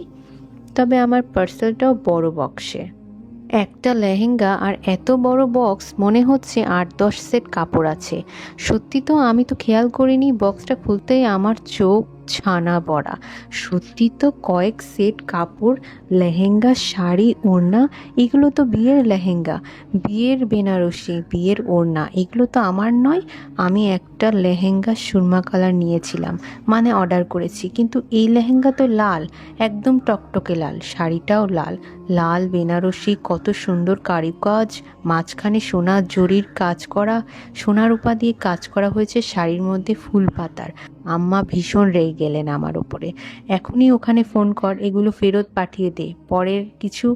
Speaker 1: তবে আমার পার্সেলটাও বড় বক্সে। একটা লেহেঙ্গা আর এত বড় বক্স, মনে হচ্ছে ৮-১০ সেট কাপড় আছে। সত্যি তো, আমি তো খেয়াল করিনি। বক্সটা খুলতেই আমার চোখ ছানা বড়া। সত্যি তো, কয়েক সেট কাপড়, লেহেঙ্গা, শাড়ি, ওড়না। এগুলো তো বিয়ের লেহেঙ্গা, বিয়ের বেনারসি, বিয়ের ওড়না। এগুলো তো আমার নয়। আমি একটা লেহেঙ্গা সুরমা কালার নিয়েছিলাম, মানে অর্ডার করেছি, কিন্তু এই লেহেঙ্গা তো লাল, একদম টকটকে লাল। শাড়িটাও লাল, লাল বেনারসি, কত সুন্দর কারুকাজ, মাঝখানে সোনার জরির কাজ করা, সোনার রূপা দিয়ে কাজ করা হয়েছে শাড়ির মধ্যে ফুল পাতার। আম্মা ভীষণ রেগে গেলেন আমার উপরে। এখনই ওখানে ফোন কর, এগুলো ফেরত পাঠিয়ে দে, পরের কিছু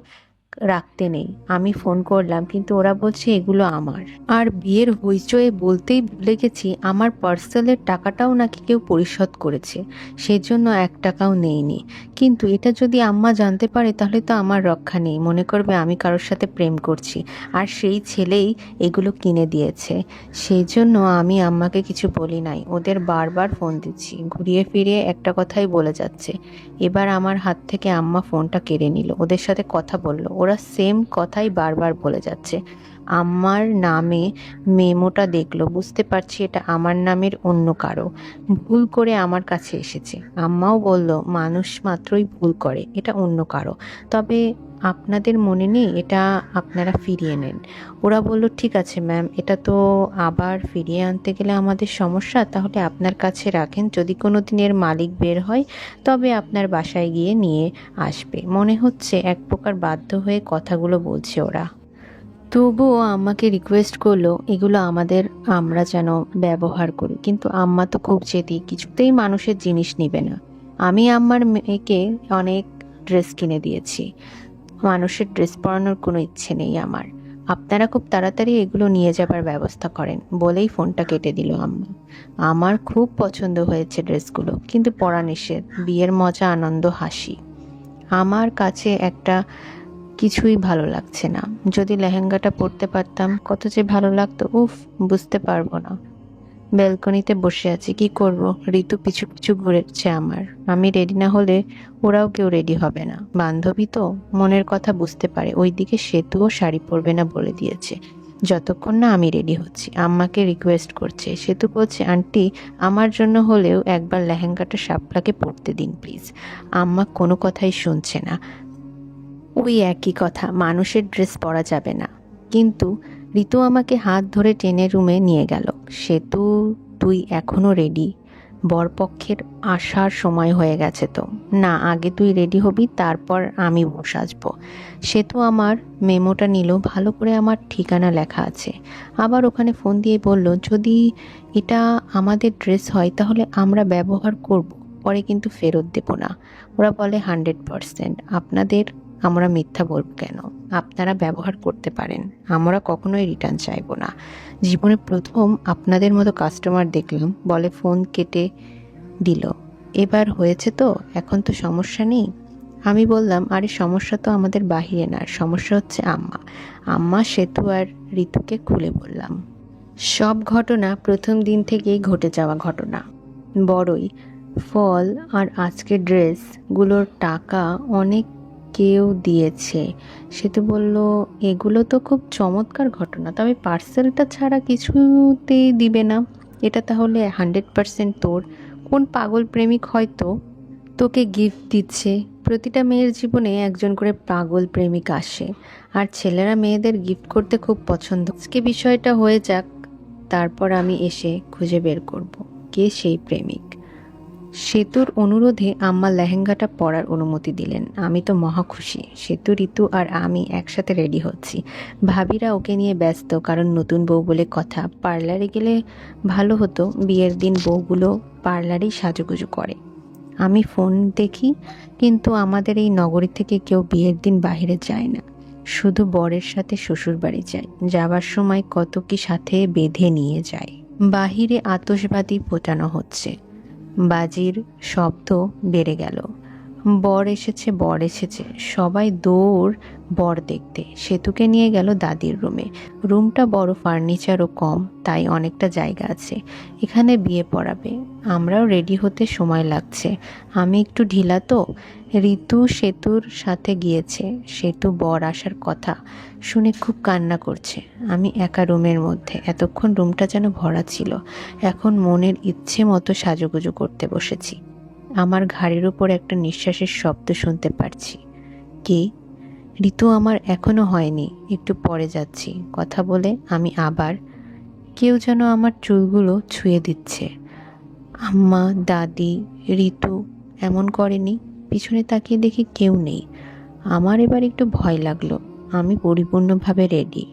Speaker 1: রাখতে নেই। আমি ফোন করলাম, কিন্তু ওরা বলছে এগুলো আমার। আর বিয়ের হইচয়ে বলতেই ভুলে গেছি, আমার পার্সেলের টাকাটাও নাকি কেউ পরিশোধ করেছে, সেজন্য ১ টাকাও নেইনি। কিন্তু এটা যদি আম্মা জানতে পারে তাহলে তো আমার রক্ষা নেই, মনে করবে আমি কারোর সাথে প্রেম করছি, আর সেই ছেলেই এগুলো কিনে দিয়েছে। সেই জন্য আমি আম্মাকে কিছু বলি নাই। ওদের বারবার ফোন দিচ্ছি, ঘুরিয়ে ফিরিয়ে একটা কথাই বলে যাচ্ছে। এবার আমার হাত থেকে আম্মা ফোনটা কেড়ে নিল, ওদের সাথে কথা বলল। ওরা সেম কথাই বারবার বলে যাচ্ছে। আমার নামে মেমোটা দেখলো, বুঝতে পারছি এটা আমার নামের অন্য কারো, ভুল করে আমার কাছে এসেছে। আম্মাও বলল, মানুষ মাত্রই ভুল করে, এটা অন্য কারো। তবে আপনাদের মনে নেই, এটা আপনারা ফিরিয়ে নেন। ওরা বলল, ঠিক আছে ম্যাম, এটা তো আবার ফিরিয়ে আনতে গেলে আমাদের সমস্যা, তাহলে আপনার কাছে রাখেন, যদি কোনো দিন এর মালিক বের হয় তবে আপনার বাসায় গিয়ে নিয়ে আসবে। মনে হচ্ছে এক প্রকার বাধ্য হয়ে কথাগুলো বলছে ওরা। তবুও আম্মাকে রিকোয়েস্ট করলো এগুলো আমাদের, আমরা যেন ব্যবহার করি। কিন্তু আম্মা তো খুব জেদি, কিছুতেই মানুষের জিনিস নিবে না। আমি আম্মার মেয়েকে অনেক ড্রেস কিনে দিয়েছি, মানুষের ড্রেস পরানোর কোনো ইচ্ছে নেই আমার। আপনারা খুব তাড়াতাড়ি এগুলো নিয়ে যাবার ব্যবস্থা করেন, বলেই ফোনটা কেটে দিল আম্মা। আমার খুব পছন্দ হয়েছে ড্রেসগুলো, কিন্তু পরা নিষেধ। বিয়ের মজা, আনন্দ, হাসি আমার কাছে একটা কিছুই ভালো লাগছে না। যদি লেহেঙ্গাটা পরতে পারতাম কত যে ভালো লাগতো, উফ, বুঝতে পারবো না। ব্যালকনিতে বসে আছি, কি করব? ঋতু পিছু পিছু ঘুরেছে আমার। আমি রেডি না হলে ওরাও কেউ রেডি হবে না। বান্ধবী তো মনের কথা বুঝতে পারে। ওইদিকে সেতুও শাড়ি পরবে না বলে দিয়েছে। যতক্ষণ না আমি রেডি হচ্ছি। আম্মাকে রিকোয়েস্ট করছে। সেতু বলছে, আন্টি আমার জন্য হলেও একবার লেহেঙ্গাটা শাপলাকে পরতে দিন প্লিজ। আম্মা কোনো কথাই শুনছে না। ওই একই কথা, মানুষের ড্রেস পরা যাবে না। কিন্তু ঋতু আমাকে হাত ধরে টেনে রুমে নিয়ে গেল। সেতু, তুই এখনো রেডি? বরপক্ষের আসার সময় হয়ে গেছে তো। না, আগে তুই রেডি হবি, তারপর আমি সাজবো। সেতু আমার মেমোটা নিল, ভালো করে আমার ঠিকানা লেখা আছে। আবার ওখানে ফোন দিয়ে বলল, যদি এটা আমাদের ড্রেস হয় তাহলে আমরা ব্যবহার করব, পরে কিন্তু ফেরত দেব না। ওরা বলে 100%। আপনাদের আমরা মিথ্যা বলব কেন? আপনারা ব্যবহার করতে পারেন, আমরা কখনোই রিটার্ন চাইবো না। জীবনে প্রথম আপনাদের মতো কাস্টমার দেখলাম। বলে ফোন কেটে দিল। এবার হয়েছে তো, এখন তো সমস্যা নেই। আমি বললাম, আরে সমস্যা তো আমাদের বাহিরে না, সমস্যা হচ্ছে আম্মা। আম্মা, সেতু আর ঋতুকে খুলে বললাম। সব ঘটনা প্রথম দিন থেকেই ঘটে যাওয়া ঘটনা। বড়ই ফল আর আজকের ড্রেসগুলোর টাকা অনেক কেউ দিয়েছে। সে তো বলল, এগুলো তো খুব চমৎকার ঘটনা, তবে পার্সেলটা ছাড়া কিছুতেই দিবে না। এটা তাহলে 100% তোর। কোন পাগল প্রেমিক হয়তো তোকে গিফট দিচ্ছে। প্রতিটা মেয়ের জীবনে একজন করে পাগল প্রেমিক আসে, আর ছেলেরা মেয়েদের গিফট করতে খুব পছন্দ। আজকে বিষয়টা হয়ে যাক, তারপর আমি এসে খুঁজে বের করব কে সেই প্রেমিক। সেতুর অনুরোধে আম্মা লেহেঙ্গাটা পরার অনুমতি দিলেন। আমি তো মহা খুশি। সেতু, ঋতু আর আমি একসাথে রেডি হচ্ছি। ভাবিরা ওকে নিয়ে ব্যস্ত, কারণ নতুন বউ বলে কথা। পার্লারে গেলে ভালো হতো, বিয়ের দিন বউগুলো পার্লারেই সাজুগুজু করে। আমি ফোন দেখি, কিন্তু আমাদের এই নগরী থেকে কেউ বিয়ের দিন বাইরে যায় না, শুধু বরের সাথে শ্বশুর বাড়ি যায়। যাবার সময় কত কি সাথে বেঁধে নিয়ে যায়। বাহিরে আতশবাজি ফোটানো হচ্ছে, বাজির শব্দ বেড়ে গেল। বর এসেছে, বর এসেছে, সবাই দৌড় বর দেখতে। সেতুকে নিয়ে গেল দাদির রুমে। রুমটা বড়, ফার্নিচারও কম, তাই অনেকটা জায়গা আছে। এখানে বিয়ে পড়াবে। আমরাও রেডি হতে সময় লাগছে। আমি একটু ঢিলা তো। ঋতু সেতুর সাথে গিয়েছে। সেতু বর আসার কথা শুনে খুব কান্না করছে। আমি একা রুমের মধ্যে। এতক্ষণ রুমটা যেন ভরা ছিল। এখন মনের ইচ্ছে মতো সাজুগুজু করতে বসেছি। আমার ঘাড়ের উপর একটা নিঃশ্বাসের শব্দ শুনতে পারছি। কে? ঋতু আমার এখনো হয়নি, একটু পরে যাচ্ছি। কথা বলে আমি আবার, কেউ যেন আমার চুলগুলো ছুঁয়ে দিচ্ছে। আম্মা, দাদি, ঋতু এমন করেনি। পিছনে তাকিয়ে দেখি কেউ নেই। আমার এবার একটু ভয় লাগলো। আমি পরিপূর্ণভাবে রেডি।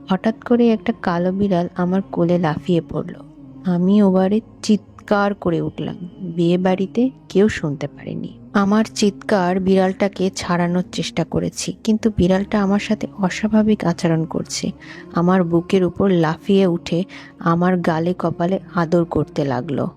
Speaker 1: হঠাৎ করে একটা কালো বিড়াল আমার কোলে লাফিয়ে পড়লো। আমি ওবারে চিৎকার করে উঠলাম। বিয়ে বাড়িতে কেউ শুনতে পারেনি আমার চিৎকার। বিড়ালটাকে ছাড়ানোর চেষ্টা করেছি, কিন্তু বিড়ালটা আমার সাথে অস্বাভাবিক আচরণ করছে। আমার বুকের উপর লাফিয়ে উঠে আমার গালে কপালে আদর করতে লাগলো।